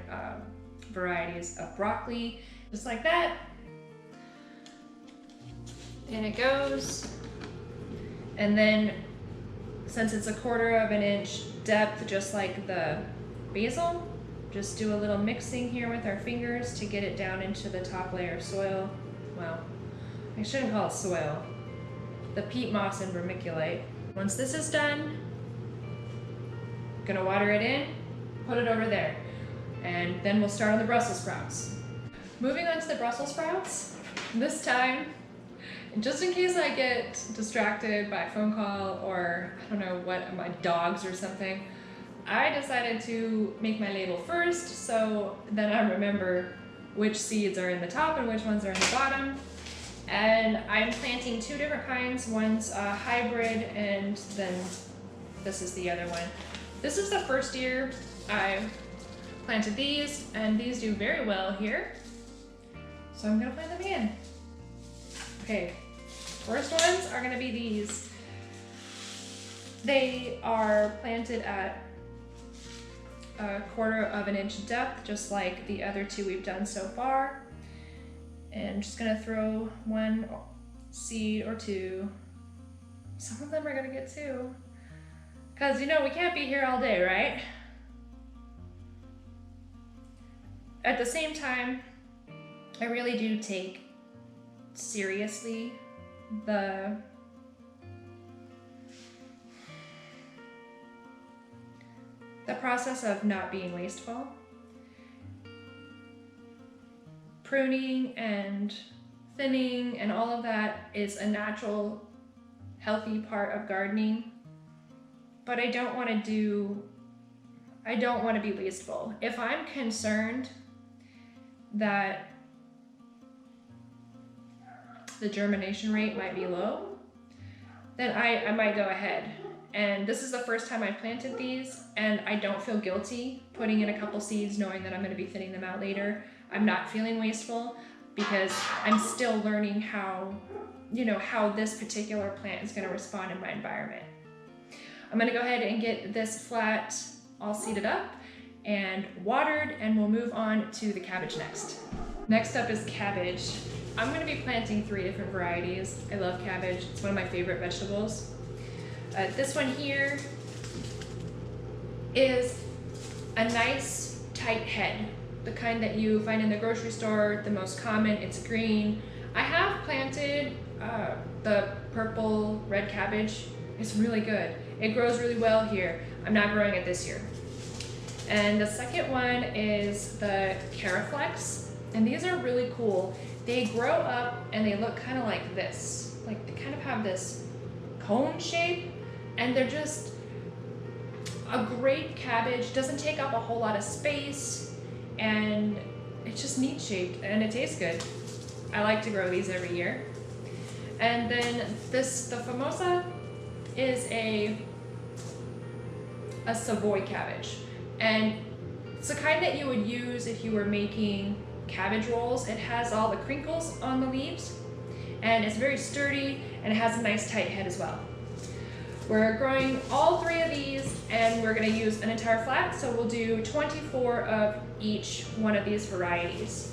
varieties of broccoli. Just like that. In it goes. And then, since it's 1/4 of an inch depth, just like the basil, just do a little mixing here with our fingers to get it down into the top layer of soil. Well, I shouldn't call it soil. The peat moss and vermiculite. Once this is done, I'm gonna water it in, put it over there, and then we'll start on the Brussels sprouts. Moving on to the Brussels sprouts, this time just in case I get distracted by a phone call or I don't know what, my dogs or something, I decided to make my label first so then I remember which seeds are in the top and which ones are in the bottom. And I'm planting two different kinds. One's a hybrid and then this is the other one. This is the first year I planted these and these do very well here. So I'm gonna plant them again. Okay, first ones are gonna be these. They are planted at 1/4 of an inch depth, just like the other two we've done so far. And just gonna throw one seed or two. Some of them are gonna get two. Cause you know, we can't be here all day, right? At the same time, I really do take seriously the process of not being wasteful. Pruning and thinning and all of that is a natural, healthy part of gardening, but I don't want to be wasteful. If I'm concerned that the germination rate might be low, then I might go ahead. And this is the first time I planted these, and I don't feel guilty putting in a couple seeds knowing that I'm gonna be thinning them out later. I'm not feeling wasteful because I'm still learning how this particular plant is gonna respond in my environment. I'm gonna go ahead and get this flat all seeded up and watered, and we'll move on to the cabbage next. Next up is cabbage. I'm gonna be planting 3 different varieties. I love cabbage, it's one of my favorite vegetables. This one here is a nice tight head, the kind that you find in the grocery store, the most common. It's green. I have planted the purple red cabbage. It's really good. It grows really well here. I'm not growing it this year. And the second one is the Caraflex, and these are really cool. They grow up and they look kind of like this. Like they kind of have this cone shape, and they're just a great cabbage. Doesn't take up a whole lot of space, and it's just neat shaped and it tastes good. I like to grow these every year. And then the Famosa is a Savoy cabbage, and it's the kind that you would use if you were making cabbage rolls. It has all the crinkles on the leaves, and it's very sturdy, and it has a nice tight head as well. We're growing all 3 of these, and we're gonna use an entire flat, so we'll do 24 of each one of these varieties.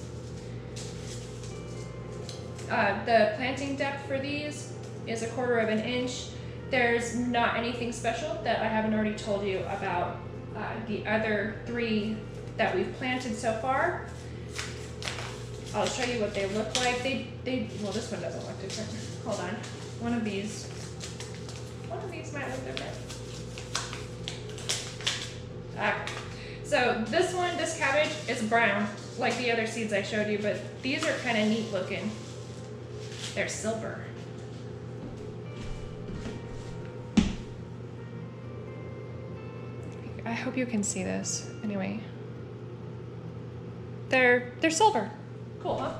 The planting depth for these is 1/4 of an inch. There's not anything special that I haven't already told you about the other 3 that we've planted so far. I'll show you what they look like. Well, this one doesn't look different. Hold on. One of these might look different. So this cabbage is brown, like the other seeds I showed you, but these are kind of neat looking. They're silver. I hope you can see this. Anyway, they're silver. Cool, huh?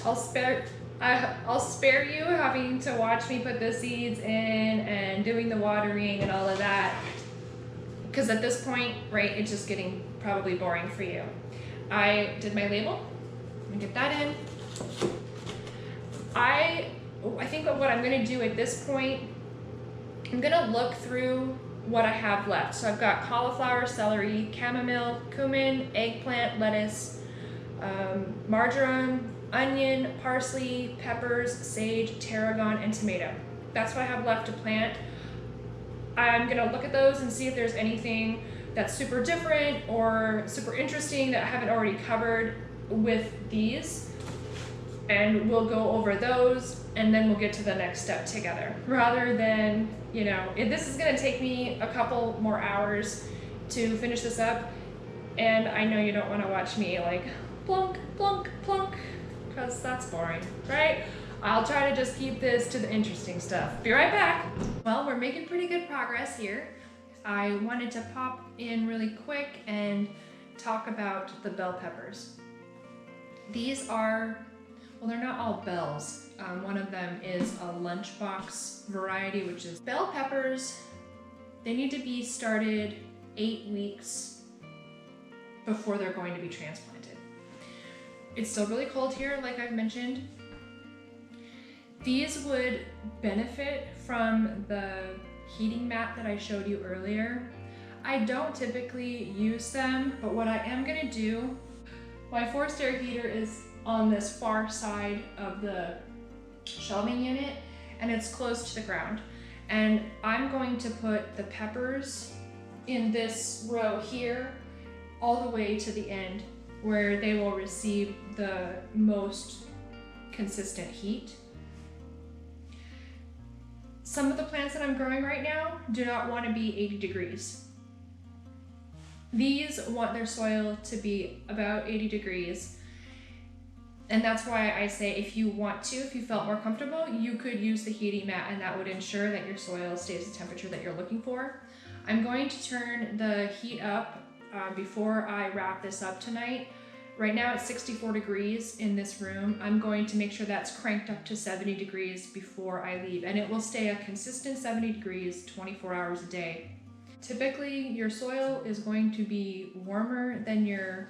I'll spare you having to watch me put the seeds in and doing the watering and all of that, because at this point, right, it's just getting probably boring for you. I did my label. Let me get that in. I think what I'm gonna do at this point, I'm gonna look through what I have left. So I've got cauliflower, celery, chamomile, cumin, eggplant, lettuce, marjoram, onion, parsley, peppers, sage, tarragon, and tomato. That's what I have left to plant. I'm gonna look at those and see if there's anything that's super different or super interesting that I haven't already covered with these. And we'll go over those, and then we'll get to the next step together. Rather than, this is gonna take me a couple more hours to finish this up. And I know you don't want to watch me like plunk, plunk, plunk, because that's boring, right? I'll try to just keep this to the interesting stuff. Be right back. Well, we're making pretty good progress here. I wanted to pop in really quick and talk about the bell peppers. These are, well, they're not all bells. One of them is a lunchbox variety, which is bell peppers. They need to be started 8 weeks before they're going to be transplanted. It's still really cold here, like I've mentioned. These would benefit from the heating mat that I showed you earlier. I don't typically use them, but what I am gonna do, my forced air heater is on this far side of the shelving unit, and it's close to the ground. And I'm going to put the peppers in this row here, all the way to the end, where they will receive the most consistent heat. Some of the plants that I'm growing right now do not want to be 80 degrees. These want their soil to be about 80 degrees. And that's why I say if you want to, if you felt more comfortable, you could use the heating mat, and that would ensure that your soil stays the temperature that you're looking for. I'm going to turn the heat up before I wrap this up tonight. Right now it's 64 degrees in this room. I'm going to make sure that's cranked up to 70 degrees before I leave, and it will stay a consistent 70 degrees 24 hours a day. Typically, your soil is going to be warmer than your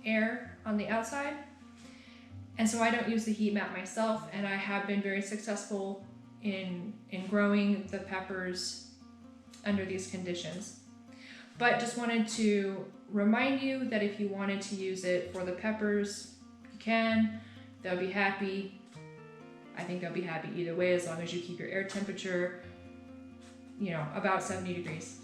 air on the outside, and so I don't use the heat mat myself, and I have been very successful in growing the peppers under these conditions. But just wanted to remind you that if you wanted to use it for the peppers, you can. They'll be happy. I think they'll be happy either way, as long as you keep your air temperature, about 70 degrees.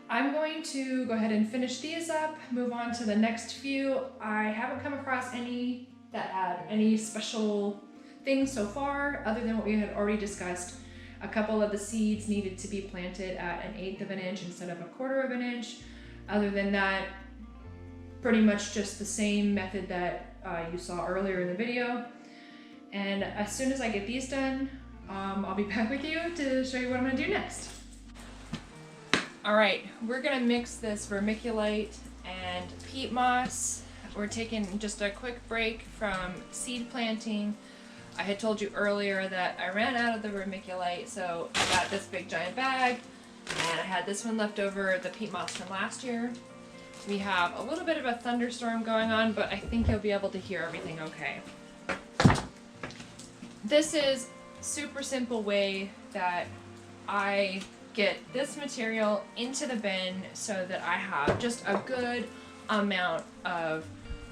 I'm going to go ahead and finish these up, move on to the next few. I haven't come across any that had any special things so far, other than what we had already discussed. A couple of the seeds needed to be planted at 1/8 of an inch instead of 1/4 of an inch. Other than that, pretty much just the same method that you saw earlier in the video. And as soon as I get these done, I'll be back with you to show you what I'm gonna do next. All right, we're gonna mix this vermiculite and peat moss. We're taking just a quick break from seed planting. I had told you earlier that I ran out of the vermiculite, so I got this big giant bag, and I had this one left over, the peat moss from last year. We have a little bit of a thunderstorm going on, but I think you'll be able to hear everything okay. This is a super simple way that I get this material into the bin so that I have just a good amount of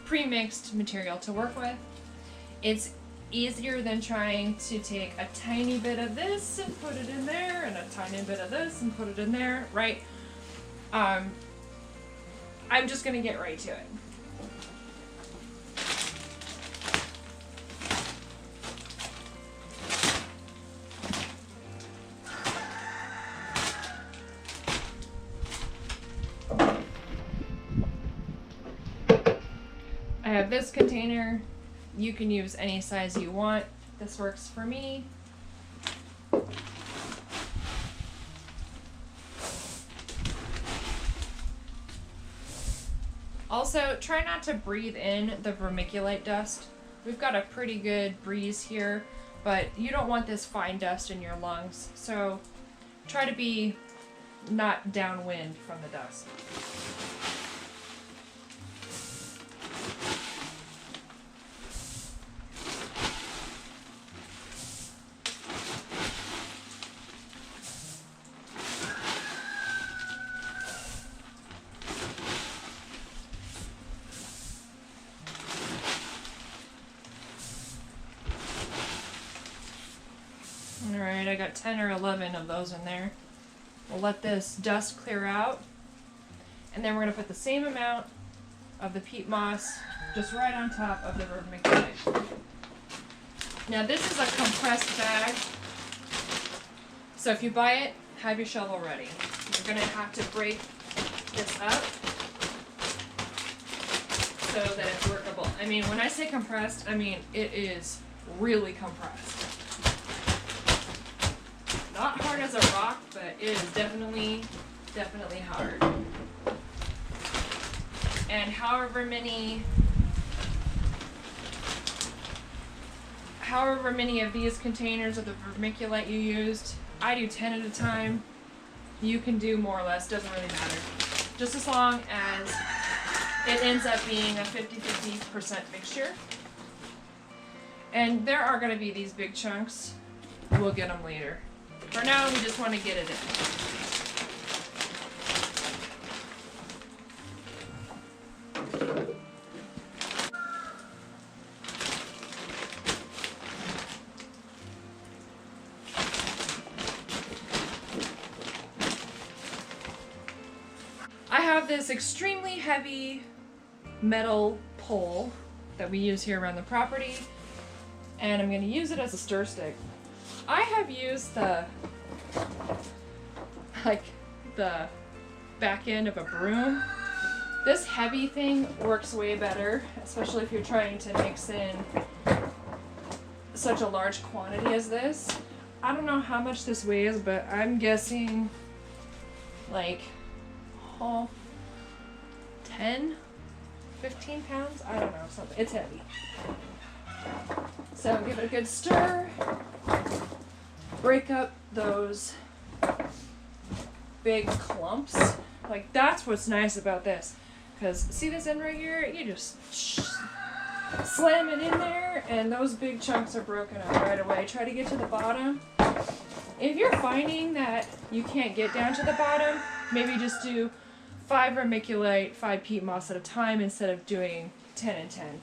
pre-mixed material to work with. It's easier than trying to take a tiny bit of this and put it in there, and a tiny bit of this and put it in there, right? I'm just gonna get right to it. I have this container. You can use any size you want. This works for me. Also, try not to breathe in the vermiculite dust. We've got a pretty good breeze here, but you don't want this fine dust in your lungs, so try to be not downwind from the dust. Alright, I got 10 or 11 of those in there. We'll let this dust clear out, and then we're going to put the same amount of the peat moss just right on top of the vermiculite. Now this is a compressed bag, so if you buy it, have your shovel ready. You're going to have to break this up so that it's workable. I mean, when I say compressed, I mean it is really compressed. Not hard as a rock, but it is definitely hard. And however many of these containers of the vermiculite you used, I do 10 at a time. You can do more or less, doesn't really matter. Just as long as it ends up being a 50-50% mixture. And there are going to be these big chunks. We'll get them later. For now, we just want to get it in. I have this extremely heavy metal pole that we use here around the property, and I'm going to use it as a stir stick. I have used the back end of a broom. This heavy thing works way better, especially if you're trying to mix in such a large quantity as this. I don't know how much this weighs, but I'm guessing like 10, 15 pounds? I don't know, something. It's heavy. So give it a good stir. Break up those big clumps. Like, that's what's nice about this. Because see this end right here? You just slam it in there and those big chunks are broken up right away. Try to get to the bottom. If you're finding that you can't get down to the bottom, maybe just do 5 vermiculite, 5 peat moss at a time instead of doing 10 and 10.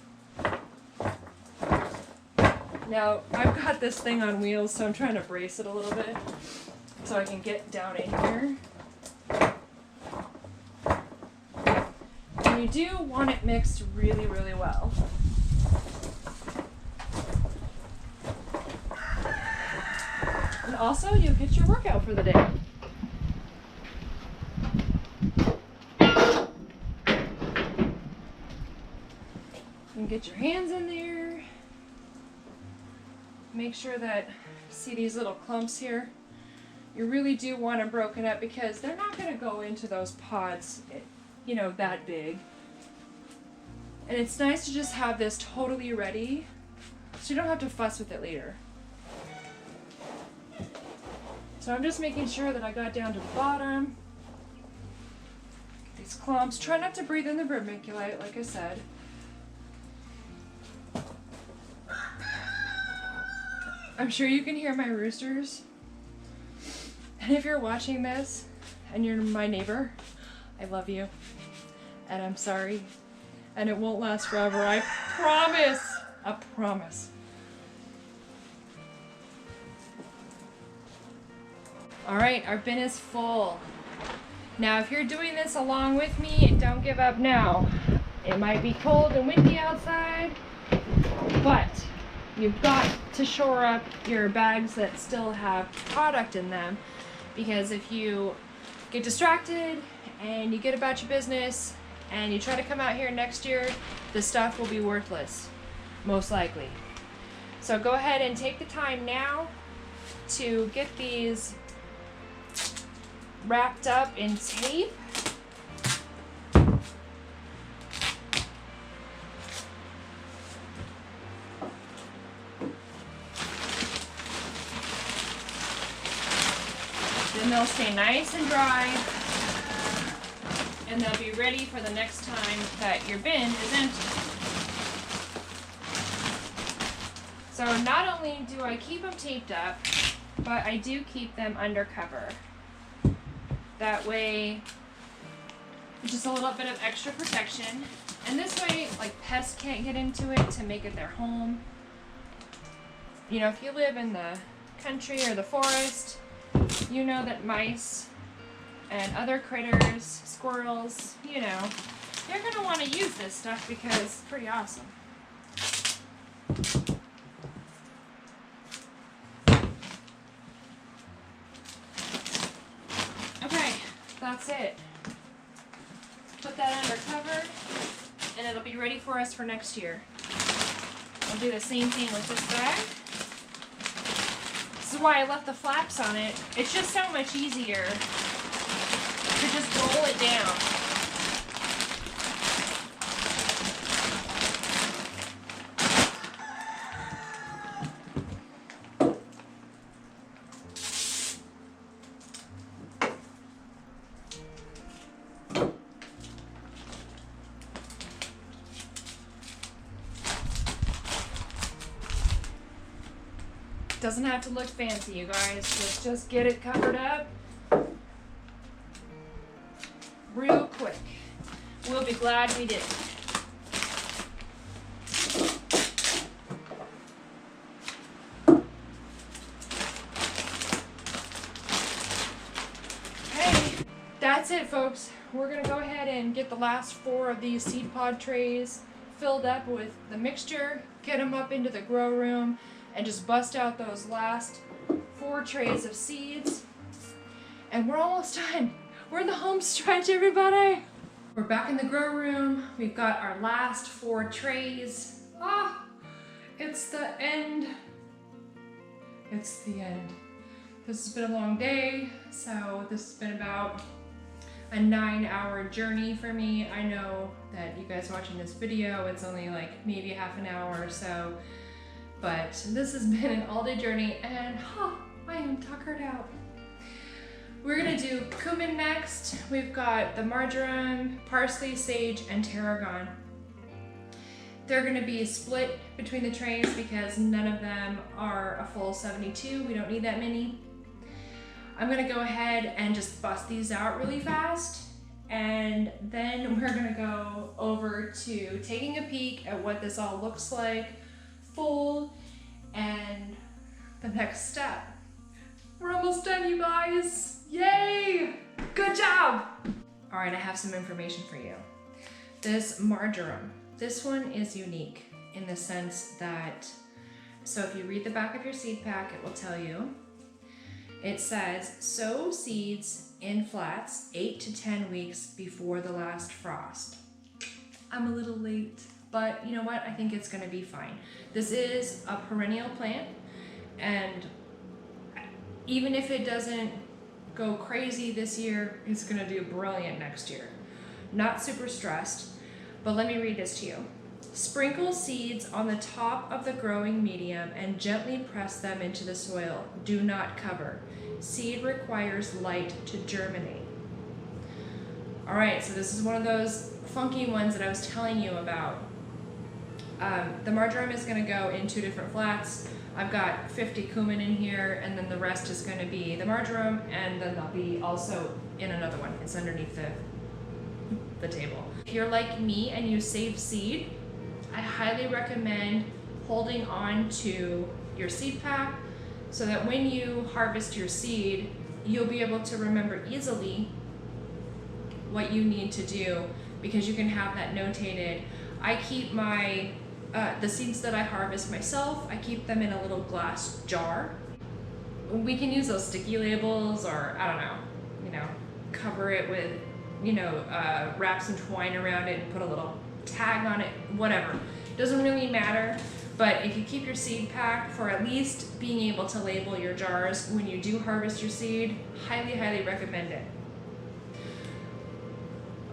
Now, I've got this thing on wheels, so I'm trying to brace it a little bit so I can get down in here. And you do want it mixed really, really well. And also, you'll get your workout for the day. You can get your hands in there. Make sure that, see these little clumps here? You really do want them broken up because they're not going to go into those pods, you know, that big. And it's nice to just have this totally ready so you don't have to fuss with it later. So I'm just making sure that I got down to the bottom. These clumps. Try not to breathe in the vermiculite, like I said. I'm sure you can hear my roosters. And if you're watching this and you're my neighbor, I love you. And I'm sorry. And it won't last forever. I promise. I promise. Alright, our bin is full. Now, if you're doing this along with me, don't give up now. It might be cold and windy outside, but you've got to shore up your bags that still have product in them, because if you get distracted and you get about your business and you try to come out here next year, the stuff will be worthless, most likely. So go ahead and take the time now to get these wrapped up in tape. Then they'll stay nice and dry, and they'll be ready for the next time that your bin is empty. So not only do I keep them taped up, but I do keep them under cover. That way, just a little bit of extra protection. And this way, like, pests can't get into it to make it their home. You know, if you live in the country or the forest, you know that mice and other critters, squirrels, you know, they're going to want to use this stuff because it's pretty awesome. Okay, that's it. that under cover, and it'll be ready for us for next year. I'll do the same thing with this bag. This is why I left the flaps on it. It's just so much easier to just roll it down. Doesn't have to look fancy, you guys. Let's just get it covered up real quick. We'll be glad we did. Okay, that's it, folks. We're gonna go ahead and get the last 4 of these seed pod trays filled up with the mixture, get them up into the grow room, and just bust out those last 4 trays of seeds. And we're almost done. We're in the home stretch, everybody. We're back in the grow room. We've got our last 4 trays. Ah, it's the end. It's the end. This has been a long day, so this has been about a 9-hour journey for me. I know that you guys watching this video, it's only like maybe half an hour or so. But this has been an all-day journey, and I am tuckered out. We're gonna do cumin next. We've got the marjoram, parsley, sage, and tarragon. They're gonna be split between the trays because none of them are a full 72. We don't need that many. I'm gonna go ahead and just bust these out really fast, and then we're gonna go over to taking a peek at what this all looks like full, and the next step. We're almost done, you guys. Yay! Good job! All right, I have some information for you. This marjoram, this one is unique in the sense that, so if you read the back of your seed pack, it will tell you, it says, sow seeds in flats 8 to 10 weeks before the last frost. I'm a little late, but you know what? I think it's gonna be fine. This is a perennial plant, and even if it doesn't go crazy this year, it's gonna do brilliant next year. Not super stressed, but let me read this to you. Sprinkle seeds on the top of the growing medium and gently press them into the soil. Do not cover. Seed requires light to germinate. All right, so this is one of those funky ones that I was telling you about. The marjoram is gonna go in 2 different flats. I've got 50 cumin in here, and then the rest is gonna be the marjoram, and then they'll be also in another one. It's underneath the table. If you're like me and you save seed, I highly recommend holding on to your seed pack so that when you harvest your seed, you'll be able to remember easily what you need to do, because you can have that notated. I keep my the seeds that I harvest myself, I keep them in a little glass jar. We can use those sticky labels, or I don't know, cover it with, wrap some twine around it and put a little tag on it, whatever. Doesn't really matter, but if you keep your seed pack for at least being able to label your jars when you do harvest your seed, highly, highly recommend it.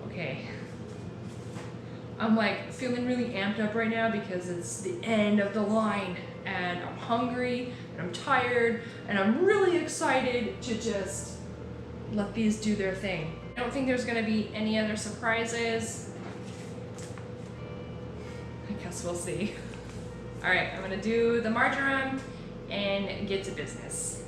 Okay. I'm like feeling really amped up right now because it's the end of the line, and I'm hungry and I'm tired and I'm really excited to just let these do their thing. I don't think there's gonna be any other surprises. I guess we'll see. All right, I'm gonna do the marjoram and get to business.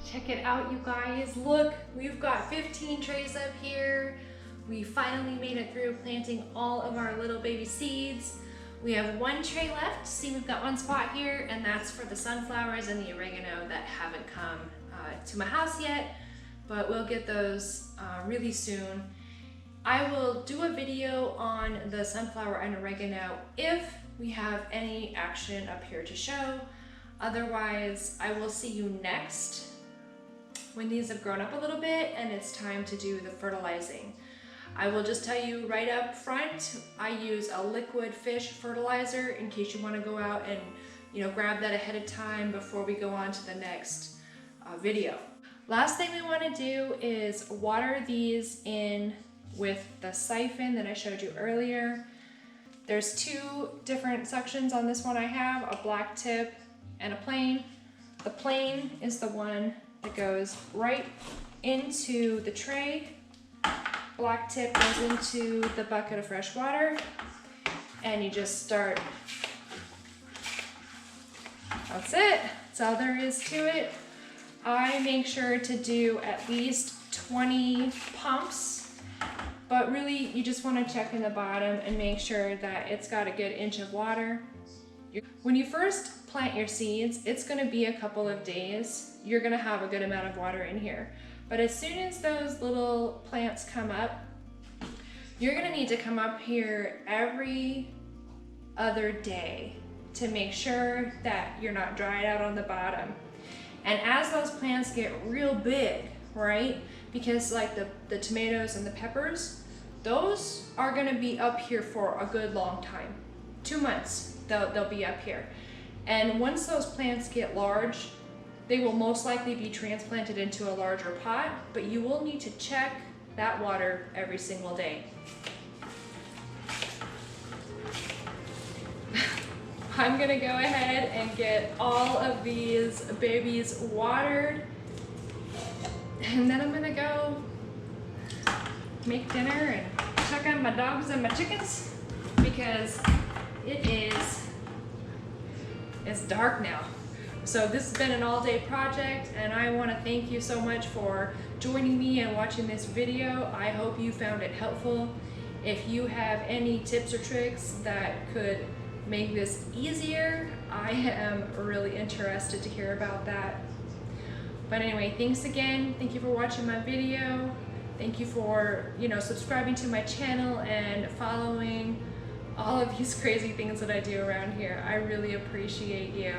Check it out, you guys. Look, we've got 15 trays up here. We finally made it through planting all of our little baby seeds. We have 1 tray left. See, we've got 1 spot here, and that's for the sunflowers and the oregano that haven't come to my house yet, but we'll get those really soon. I will do a video on the sunflower and oregano if we have any action up here to show. Otherwise, I will see you next when these have grown up a little bit and it's time to do the fertilizing. I will just tell you right up front, I use a liquid fish fertilizer in case you want to go out and grab that ahead of time before we go on to the next video. Last thing we want to do is water these in with the siphon that I showed you earlier. There's two different sections on this one I have, a black tip and a plain. The plain is the one that goes right into the tray. Black tip goes into the bucket of fresh water, and you just start. That's it. That's all there is to it. I make sure to do at least 20 pumps, but really you just want to check in the bottom and make sure that it's got a good inch of water. When you first plant your seeds, it's going to be a couple of days. You're going to have a good amount of water in here. But as soon as those little plants come up, you're going to need to come up here every other day to make sure that you're not dried out on the bottom. And as those plants get real big, right, because like the tomatoes and the peppers, those are going to be up here for a good long time. 2 months they'll be up here. And once those plants get large, they will most likely be transplanted into a larger pot, but you will need to check that water every single day. I'm gonna go ahead and get all of these babies watered, and then I'm gonna go make dinner and check on my dogs and my chickens because it's dark now. So this has been an all-day project, and I want to thank you so much for joining me and watching this video. I hope you found it helpful. If you have any tips or tricks that could make this easier, I am really interested to hear about that. But anyway, thanks again. Thank you for watching my video. Thank you for subscribing to my channel and following all of these crazy things that I do around here. I really appreciate you.